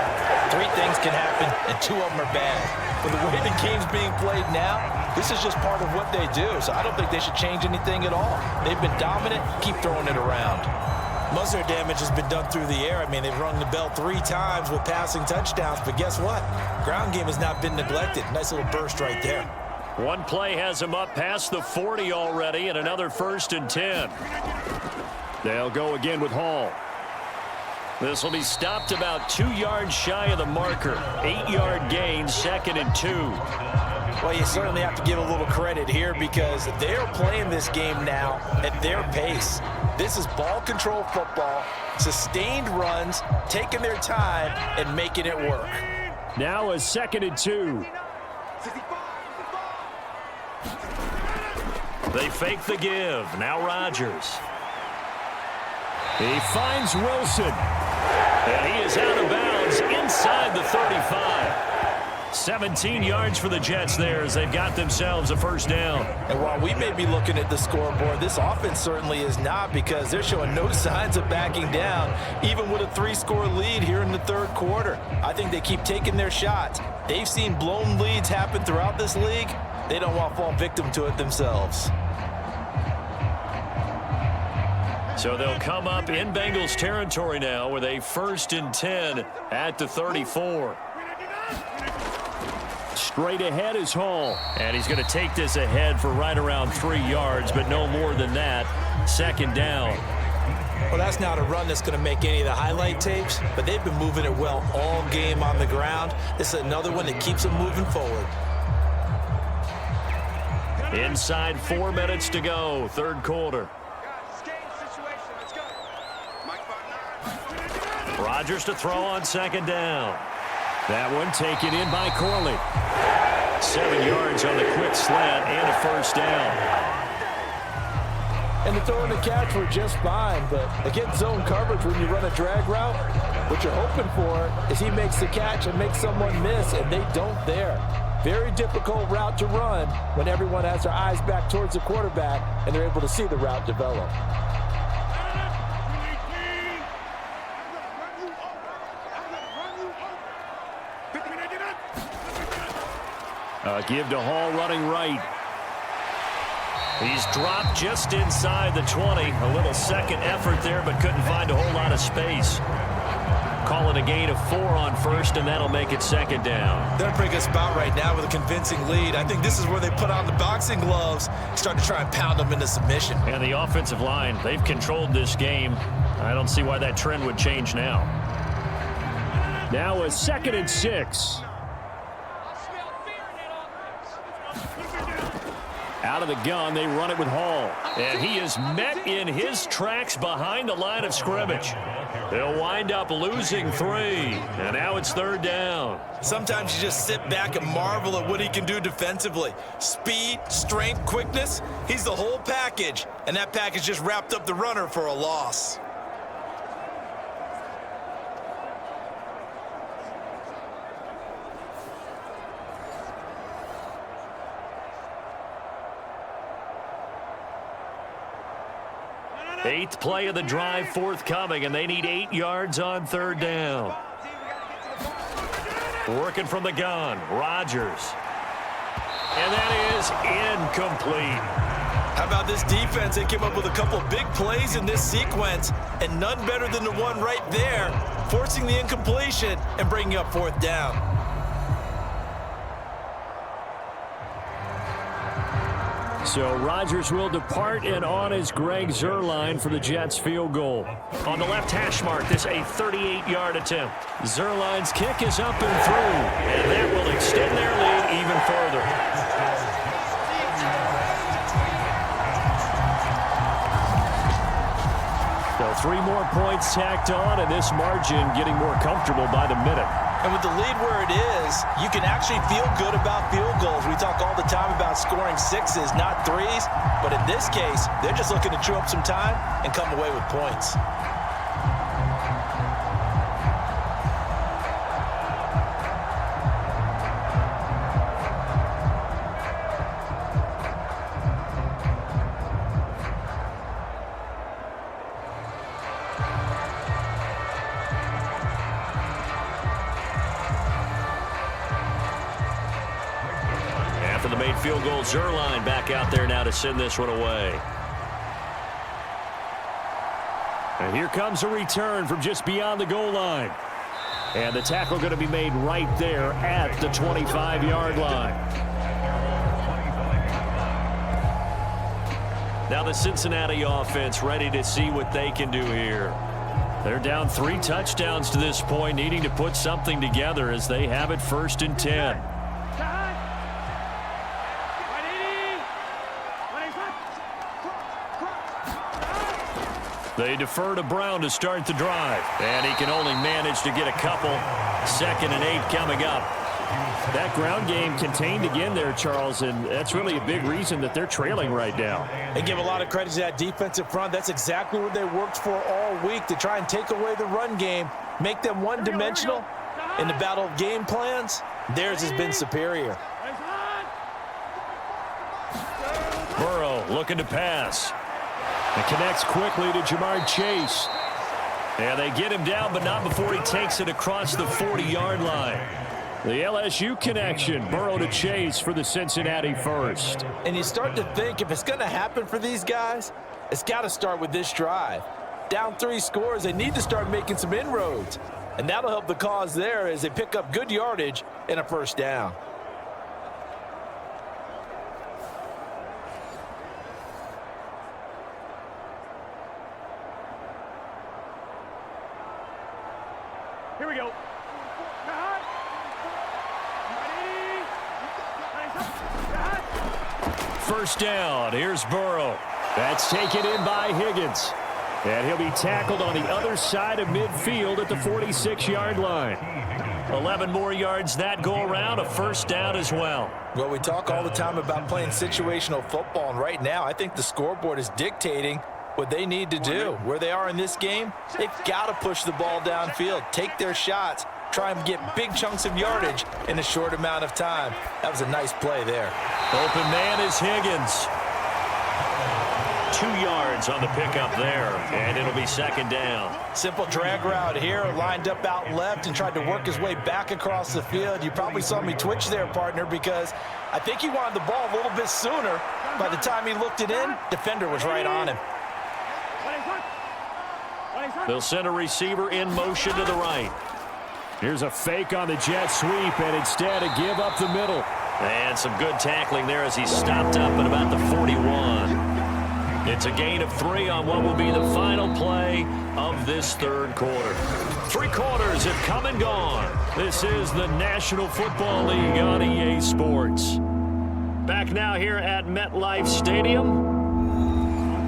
3 things can happen, and 2 of them are bad. But the way the game's being played now, this is just part of what they do, so I don't think they should change anything at all. They've been dominant. Keep throwing it around. Most of their damage has been done through the air. I mean, they've rung the bell 3 times with passing touchdowns, but guess what? Ground game has not been neglected. Nice little burst right there. One play has him up past the 40 already, and another 1st and 10. They'll go again with Hall. This will be stopped about 2 yards shy of the marker. 8-yard gain, 2nd and 2. Well, you certainly have to give a little credit here because they're playing this game now at their pace. This is ball control football, sustained runs, taking their time and making it work. Now a 2nd and 2. They fake the give. Now Rodgers. He finds Wilson. And he is out of bounds inside the 35. 17 yards for the Jets there as they've got themselves a first down. And while we may be looking at the scoreboard, this offense certainly is not because they're showing no signs of backing down, even with a 3-score lead here in the third quarter. I think they keep taking their shots. They've seen blown leads happen throughout this league. They don't want to fall victim to it themselves. So they'll come up in Bengals territory now with a 1st and 10 at the 34. Straight ahead is Hall. And he's going to take this ahead for right around 3 yards, but no more than that. 2nd down. Well, that's not a run that's going to make any of the highlight tapes, but they've been moving it well all game on the ground. This is another one that keeps them moving forward. Inside 4 minutes to go, third quarter. Rodgers to throw on 2nd down. That one taken in by Corley. 7 yards on the quick slant and a first down. And the throw and the catch were just fine, but against zone coverage when you run a drag route, what you're hoping for is he makes the catch and makes someone miss, and they don't there. Very difficult route to run when everyone has their eyes back towards the quarterback and they're able to see the route develop. Give to Hall running right. He's dropped just inside the 20. A little second effort there, but couldn't find a whole lot of space. Call it a gain of 4 on first, and that'll make it 2nd down. They're bringing us about right now with a convincing lead. I think this is where they put on the boxing gloves, start to try and pound them into submission. And the offensive line, they've controlled this game. I don't see why that trend would change now. Now a 2nd and 6. Out of the gun, they run it with Hall. And he is met in his tracks behind the line of scrimmage. They'll wind up losing 3. And now it's 3rd down. Sometimes you just sit back and marvel at what he can do defensively. Speed, strength, quickness, he's the whole package. And that package just wrapped up the runner for a loss. Eighth play of the drive forthcoming, and they need 8 yards on 3rd down. Working from the gun, Rodgers. And that is incomplete. How about this defense? They came up with a couple of big plays in this sequence, and none better than the one right there, forcing the incompletion and bringing up 4th down. So Rodgers will depart, and on is Greg Zuerlein for the Jets field goal. On the left hash mark, this a 38-yard attempt. Zuerlein's kick is up and through, and that will extend their lead even further. So 3 more points tacked on, and this margin getting more comfortable by the minute. And with the lead where it is, you can actually feel good about field goals. We talk all the time about scoring 6s, not 3s. But in this case, they're just looking to chew up some time and come away with points. Field goal, Zuerlein back out there now to send this one away. And here comes a return from just beyond the goal line. And the tackle going to be made right there at the 25-yard line. Now the Cincinnati offense ready to see what they can do here. They're down 3 touchdowns to this point, needing to put something together as they have it 1st and 10. They defer to Brown to start the drive. And he can only manage to get a couple. 2nd and 8 coming up. That ground game contained again there, Charles, and that's really a big reason that they're trailing right now. They give a lot of credit to that defensive front. That's exactly what they worked for all week, to try and take away the run game, make them one-dimensional. In the battle of game plans, theirs has been superior. Burrow looking to pass. It connects quickly to Jamar Chase. And they get him down, but not before he takes it across the 40-yard line. The LSU connection, Burrow to Chase for the Cincinnati first. And you start to think, if it's going to happen for these guys, it's got to start with this drive. Down 3 scores, they need to start making some inroads. And that'll help the cause there as they pick up good yardage and a first down. Here we go. First down, here's Burrow. That's taken in by Higgins. And he'll be tackled on the other side of midfield at the 46-yard line. 11 more yards that go around, a first down as well. Well, we talk all the time about playing situational football, and right now I think the scoreboard is dictating what they need to do. Where they are in this game, they've got to push the ball downfield, take their shots, try and get big chunks of yardage in a short amount of time. That was a nice play there. Open man is Higgins. 2 yards on the pickup there, and it'll be second down. Simple drag route here, lined up out left and tried to work his way back across the field. You probably saw me twitch there, partner, because I think he wanted the ball a little bit sooner. By the time he looked it in, defender was right on him. They'll send a receiver in motion to the right. Here's a fake on the jet sweep, and instead a give up the middle. And some good tackling there as he stopped up at about the 41. It's a gain of 3 on what will be the final play of this third quarter. 3 quarters have come and gone. This is the National Football League on EA Sports. Back now here at MetLife Stadium.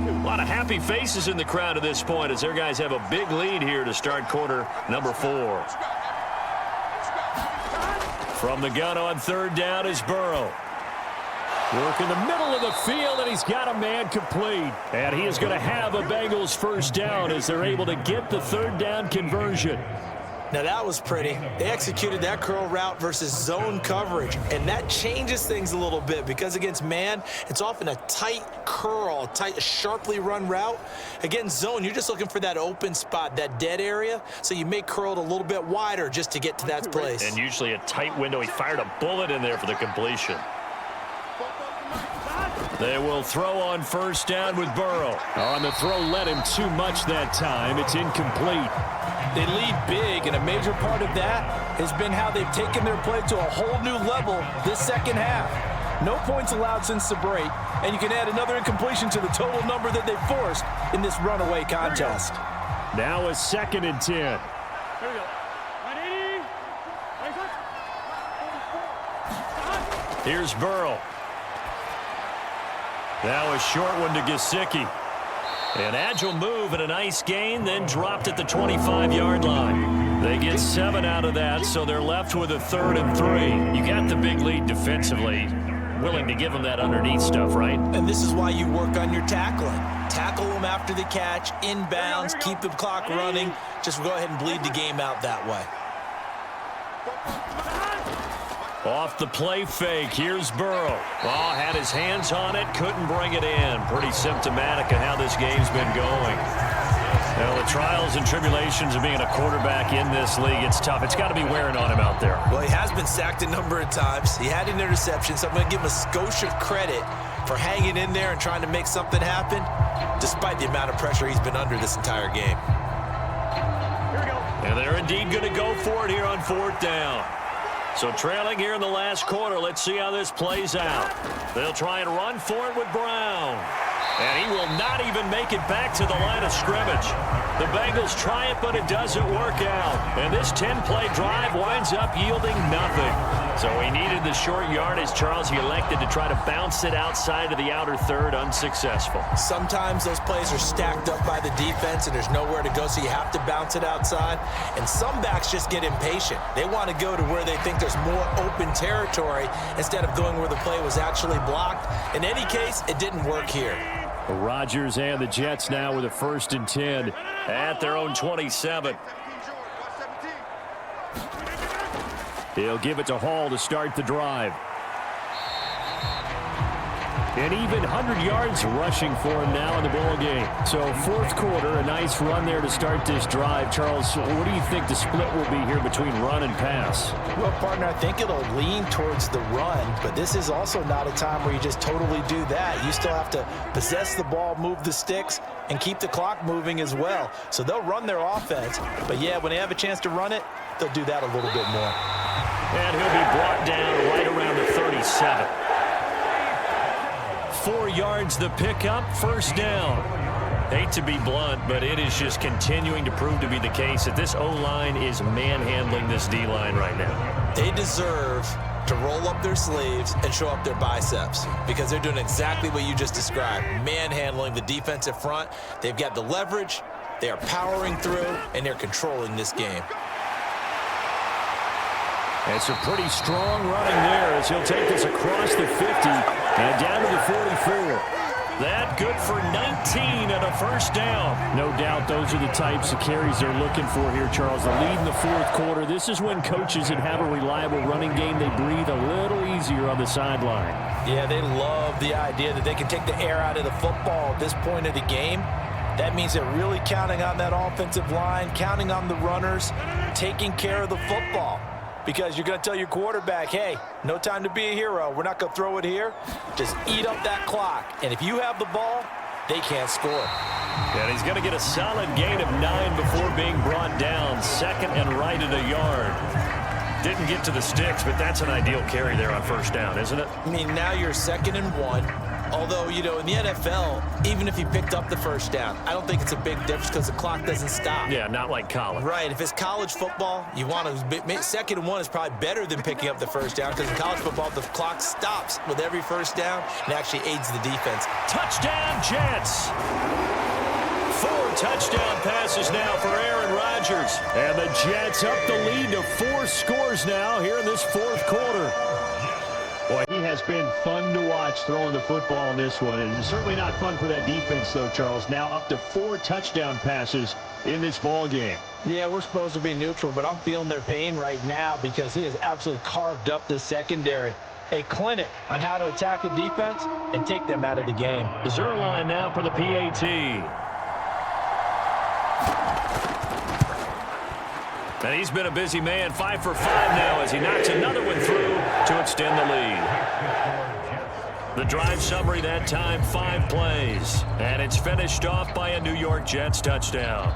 A lot of happy faces in the crowd at this point as their guys have a big lead here to start quarter number 4. From the gun on third down is Burrow. Work in the middle of the field, and he's got a man complete. And he is going to have a Bengals first down as they're able to get the third down conversion. Now that was pretty. They executed that curl route versus zone coverage, and that changes things a little bit because against man, it's often a tight curl, tight, sharply run route. Against zone, you're just looking for that open spot, that dead area, so you may curl it a little bit wider just to get to that place. And usually a tight window. He fired a bullet in there for the completion. They will throw on first down with Burrow. On the throw led him too much that time. It's incomplete. They lead big, and a major part of that has been how they've taken their play to a whole new level this second half. No points allowed since the break, and you can add another incompletion to the total number that they forced in this runaway contest. Now a 2nd and 10. Here we go. 180. Here's Burrow. Now a short one to Gesicki. An agile move and a nice gain, then dropped at the 25-yard line. They get 7 out of that, so they're left with a 3rd and 3. You got the big lead defensively. Willing to give them that underneath stuff, right? And this is why you work on your tackling. Tackle them after the catch, inbounds, keep the clock running. Just go ahead and bleed the game out that way. Off the play fake, here's Burrow. Well, had his hands on it, couldn't bring it in. Pretty symptomatic of how this game's been going. Now, the trials and tribulations of being a quarterback in this league, it's tough. It's got to be wearing on him out there. Well, he has been sacked a number of times. He had an interception, so I'm going to give him a skosh of credit for hanging in there and trying to make something happen, despite the amount of pressure he's been under this entire game. Here we go. And they're indeed going to go for it here on 4th down. So trailing here in the last quarter, let's see how this plays out. They'll try and run for it with Brown. And he will not even make it back to the line of scrimmage. The Bengals try it, but it doesn't work out. And this 10-play drive winds up yielding nothing. So he needed the short yardage. Charles, he elected to try to bounce it outside of the outer third, unsuccessful. Sometimes those plays are stacked up by the defense and there's nowhere to go, so you have to bounce it outside. And some backs just get impatient. They want to go to where they think there's more open territory instead of going where the play was actually blocked. In any case, it didn't work here. Rodgers and the Jets now with a 1st and 10 at their own 27. He'll give it to Hall to start the drive. An even 100 yards rushing for him now in the ball game. So 4th quarter, a nice run there to start this drive. Charles, what do you think the split will be here between run and pass? Well, partner, I think it'll lean towards the run, but this is also not a time where you just totally do that. You still have to possess the ball, move the sticks, and keep the clock moving as well. So they'll run their offense, but yeah, when they have a chance to run it, they'll do that a little bit more. And he'll be brought down right around the 37. 4 yards the pickup, 1st down. Hate to be blunt, but it is just continuing to prove to be the case that this O-line is manhandling this D-line right now. They deserve to roll up their sleeves and show up their biceps because they're doing exactly what you just described, manhandling the defensive front. They've got the leverage, they are powering through, and they're controlling this game. It's a pretty strong running there as he'll take this across the 50 and down to the 44. That good for 19 and a 1st down. No doubt those are the types of carries they're looking for here, Charles. The lead in the 4th quarter. This is when coaches that have a reliable running game, they breathe a little easier on the sideline. Yeah, they love the idea that they can take the air out of the football at this point of the game. That means they're really counting on that offensive line, counting on the runners, taking care of the football. Because you're going to tell your quarterback, hey, no time to be a hero. We're not going to throw it here. Just eat up that clock. And if you have the ball, they can't score. And he's going to get a solid gain of 9 before being brought down. 2nd and right at a yard. Didn't get to the sticks, but that's an ideal carry there on 1st down, isn't it? I mean, now you're 2nd and 1. Although, you know, in the NFL, even if you picked up the 1st down, I don't think it's a big difference because the clock doesn't stop. Yeah, not like college. Right. If it's college football, you want to 2nd and 1 is probably better than picking up the 1st down because in college football, the clock stops with every 1st down and actually aids the defense. Touchdown, Jets. 4 touchdown passes now for Aaron Rodgers. And the Jets up the lead to 4 scores now here in this 4th quarter. Boy, he has been fun to watch throwing the football in this one. And it's certainly not fun for that defense, though, Charles. Now up to 4 touchdown passes in this ball game. Yeah, we're supposed to be neutral, but I'm feeling their pain right now because he has absolutely carved up the secondary. A clinic on how to attack a defense and take them out of the game. Zerline now for the PAT. And he's been a busy man, 5 for 5 now as he knocks another one through to extend the lead. The drive summary that time, 5 plays. And it's finished off by a New York Jets touchdown.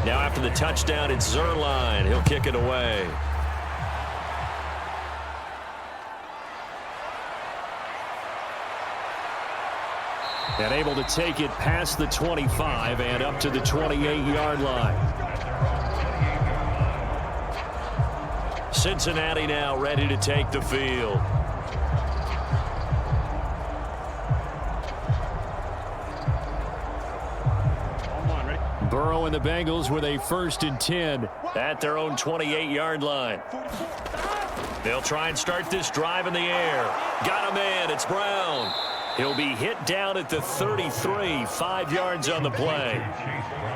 Now after the touchdown, it's Zerline. He'll kick it away. And able to take it past the 25 and up to the 28-yard line. Cincinnati now ready to take the field. Burrow and the Bengals with a 1st and 10 at their own 28-yard line. They'll try and start this drive in the air. Got him in. It's Brown. He'll be hit down at the 33, 5 yards on the play.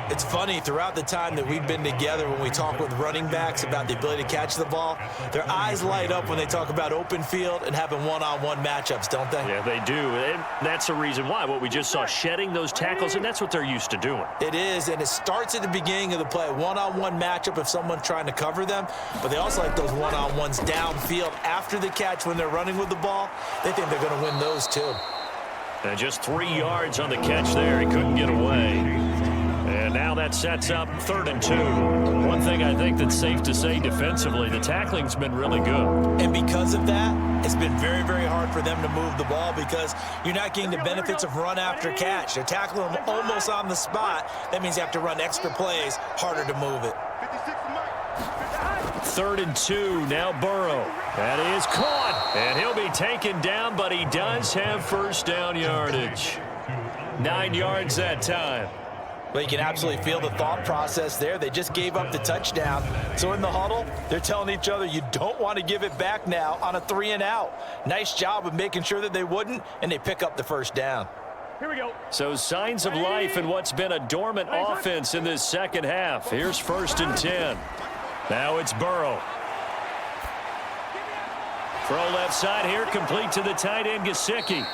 It's funny, throughout the time that we've been together, when we talk with running backs about the ability to catch the ball, their eyes light up when they talk about open field and having one-on-one matchups, don't they? Yeah, they do. And that's the reason why. What we just saw, shedding those tackles, and that's what they're used to doing. It is, and it starts at the beginning of the play. One-on-one matchup if someone's trying to cover them, but they also like those one-on-ones downfield after the catch when they're running with the ball. They think they're going to win those too. And just 3 yards on the catch there. He couldn't get away. And now that sets up 3rd and 2. One thing I think that's safe to say defensively, the tackling's been really good. And because of that, it's been very, very hard for them to move the ball because you're not getting the benefits of run after catch. They're tackling them almost on the spot. That means you have to run extra plays, harder to move it. 3rd and 2, now Burrow. That is caught, and he'll be taken down, but he does have first down yardage. 9 yards that time. Well, you can absolutely feel the thought process there. They just gave up the touchdown. So in the huddle, they're telling each other, you don't want to give it back now on a 3-and-out. Nice job of making sure that they wouldn't, and they pick up the first down. Here we go. So signs of life in what's been a dormant offense in this second half. Here's 1st and 10. Now it's Burrow. Throw left side here, complete to the tight end, Gesicki.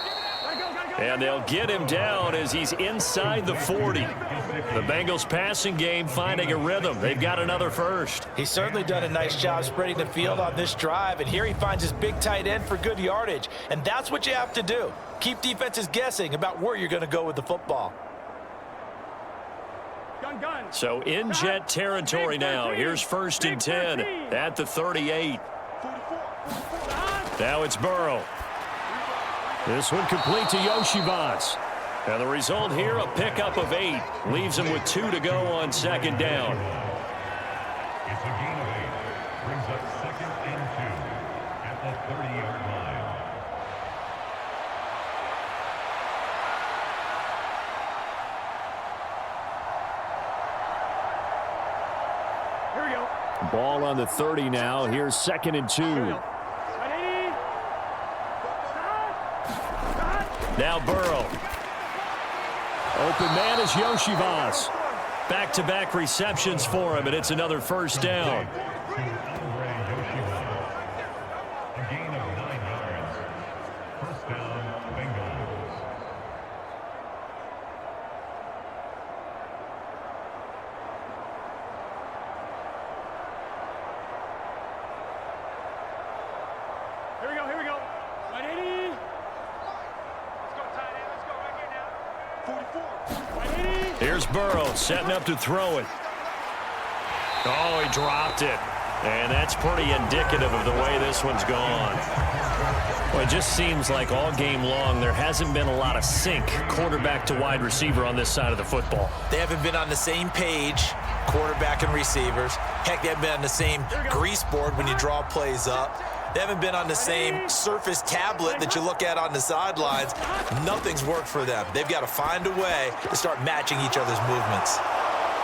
And they'll get him down as he's inside the 40. The Bengals passing game finding a rhythm. They've got another first. He's certainly done a nice job spreading the field on this drive, and here he finds his big tight end for good yardage. And that's what you have to do. Keep defenses guessing about where you're going to go with the football. So in jet territory now. Here's 1st and 10 at the 38. Now it's Burrow. This one complete to Yoshivas. And the result here, a pickup of 8. Leaves him with 2 to go on 2nd down. It's a gain of 8. Brings up 2nd and 2 at the 30-yard line. Here we go. Ball on the 30 now. Here's 2nd and 2. Now Burrow. Open man is Yoshivas. Back-to-back receptions for him, and it's another first down. A gain of 9 yards. First down, Bengals. Here we go. Here we go. 180. Let's go, tight end. Let's go right here now. 44. 180. Here's Burrow setting up to throw it. Oh, he dropped it. And that's pretty indicative of the way this one's gone. Well, it just seems like all game long there hasn't been a lot of sync quarterback to wide receiver on this side of the football. They haven't been on the same page, quarterback and receivers. Heck, they haven't been on the same grease board when you draw plays up. They haven't been on the same surface tablet that you look at on the sidelines. Nothing's worked for them. They've got to find a way to start matching each other's movements.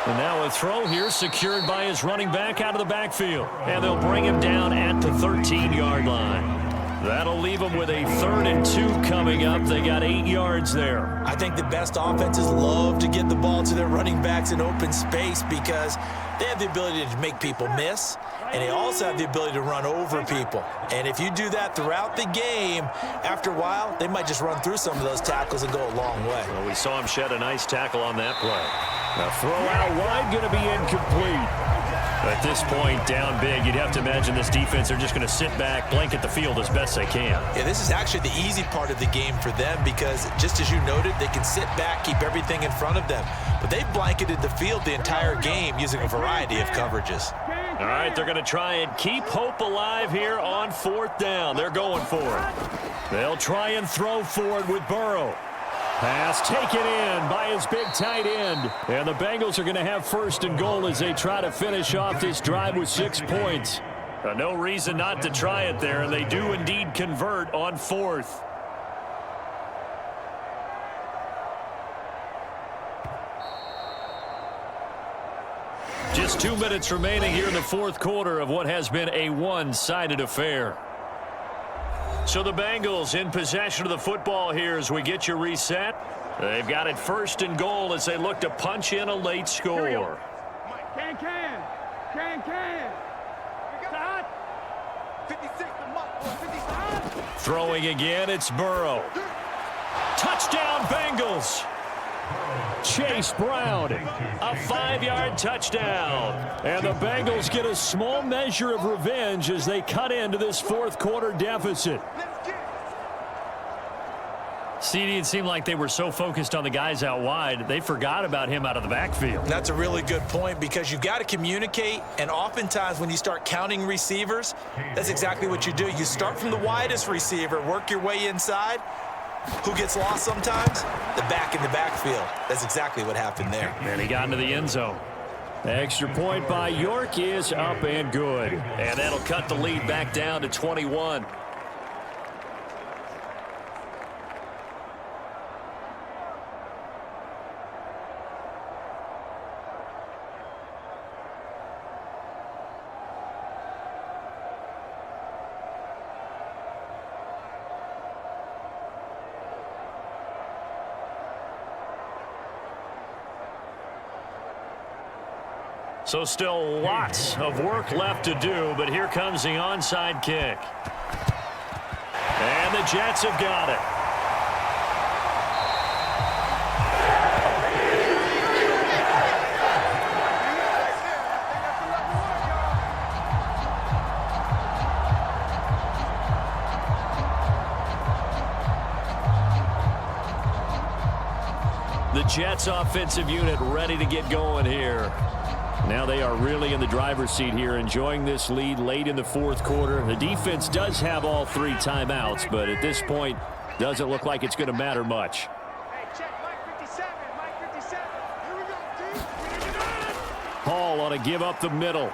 And now a throw here secured by his running back out of the backfield. And they'll bring him down at the 13-yard line. That'll leave them with a 3rd and 2 coming up. They got 8 yards there. I think the best offenses love to get the ball to their running backs in open space because they have the ability to make people miss, and they also have the ability to run over people. And if you do that throughout the game, after a while, they might just run through some of those tackles and go a long way. Well, we saw him shed a nice tackle on that play. Now throw out wide, going to be incomplete. At this point, down big, you'd have to imagine this defense, they're just going to sit back, blanket the field as best they can. Yeah, this is actually the easy part of the game for them because, just as you noted, they can sit back, keep everything in front of them. But they've blanketed the field the entire game using a variety of coverages. All right, they're going to try and keep hope alive here on 4th down. They're going for it. They'll try and throw for it with Burrow. Pass taken in by his big tight end. And the Bengals are going to have 1st and goal as they try to finish off this drive with 6 points. No reason not to try it there, and they do indeed convert on 4th. Just 2 minutes remaining here in the 4th quarter of what has been a one-sided affair. So the Bengals in possession of the football here as we get you reset. They've got it 1st and goal as they look to punch in a late score. Can. Stop. 56 to Mike. 56. Throwing again, it's Burrow. Touchdown, Bengals. Chase Brown, a 5-yard touchdown. And the Bengals get a small measure of revenge as they cut into this 4th quarter deficit. CD, it seemed like they were so focused on the guys out wide, they forgot about him out of the backfield. That's a really good point because you've got to communicate, and oftentimes when you start counting receivers, that's exactly what you do. You start from the widest receiver, work your way inside. Who gets lost sometimes? The back in the backfield. That's exactly what happened there. And he got into the end zone. The extra point by York is up and good. And that'll cut the lead back down to 21. So still lots of work left to do, but here comes the onside kick. And the Jets have got it. The Jets offensive unit ready to get going here. Now they are really in the driver's seat here, enjoying this lead late in the 4th quarter. The defense does have all 3 timeouts, but at this point, doesn't look like it's going to matter much. Hey, check Mike 57. Mike 57. Here we go, Hall on a give up the middle.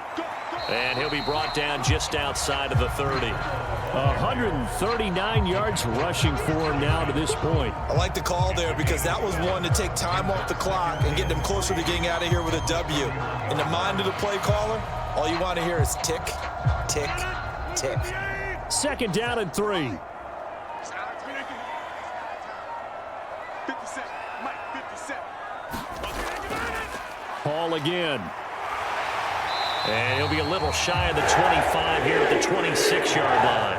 And he'll be brought down just outside of the 30. 139 yards rushing for him now to this point. I like the call there because that was one to take time off the clock and get them closer to getting out of here with a W. In the mind of the play caller, all you want to hear is tick, tick, tick. 2nd down and 3. 57. Mike 57. Hall again. And he'll be a little shy of the 25 here at the 26-yard line.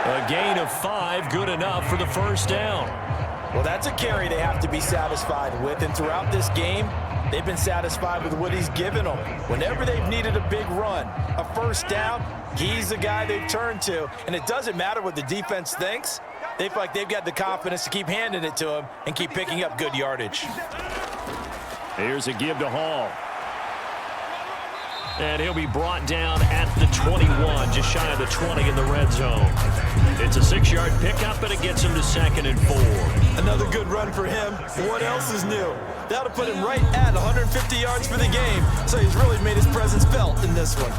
A gain of 5, good enough for the 1st down. Well, that's a carry they have to be satisfied with, and throughout this game, they've been satisfied with what he's given them. Whenever they've needed a big run, a 1st down, he's the guy they've turned to, and it doesn't matter what the defense thinks. They feel like they've got the confidence to keep handing it to him and keep picking up good yardage. Here's a give to Hall. And he'll be brought down at the 21, just shy of the 20 in the red zone. It's a 6-yard pickup, and it gets him to 2nd and 4. Another good run for him. What else is new? That'll put him right at 150 yards for the game, so he's really made his presence felt in this one.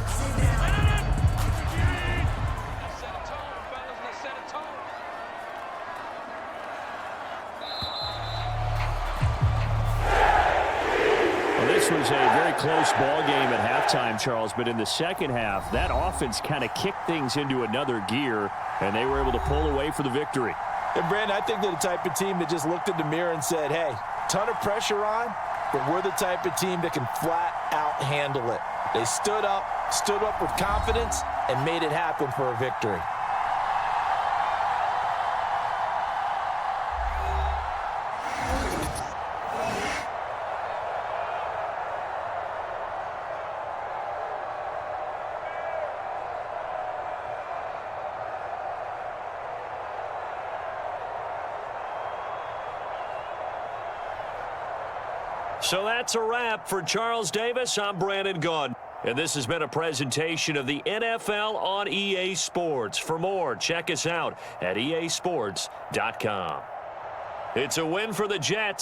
This was a very close ball game at halftime, Charles, but in the 2nd half, that offense kind of kicked things into another gear, and they were able to pull away for the victory. And, Brandon, I think they're the type of team that just looked in the mirror and said, hey, ton of pressure on, but we're the type of team that can flat out handle it. They stood up with confidence, and made it happen for a victory. So that's a wrap for Charles Davis. I'm Brandon Gunn. And this has been a presentation of the NFL on EA Sports. For more, check us out at easports.com. It's a win for the Jets.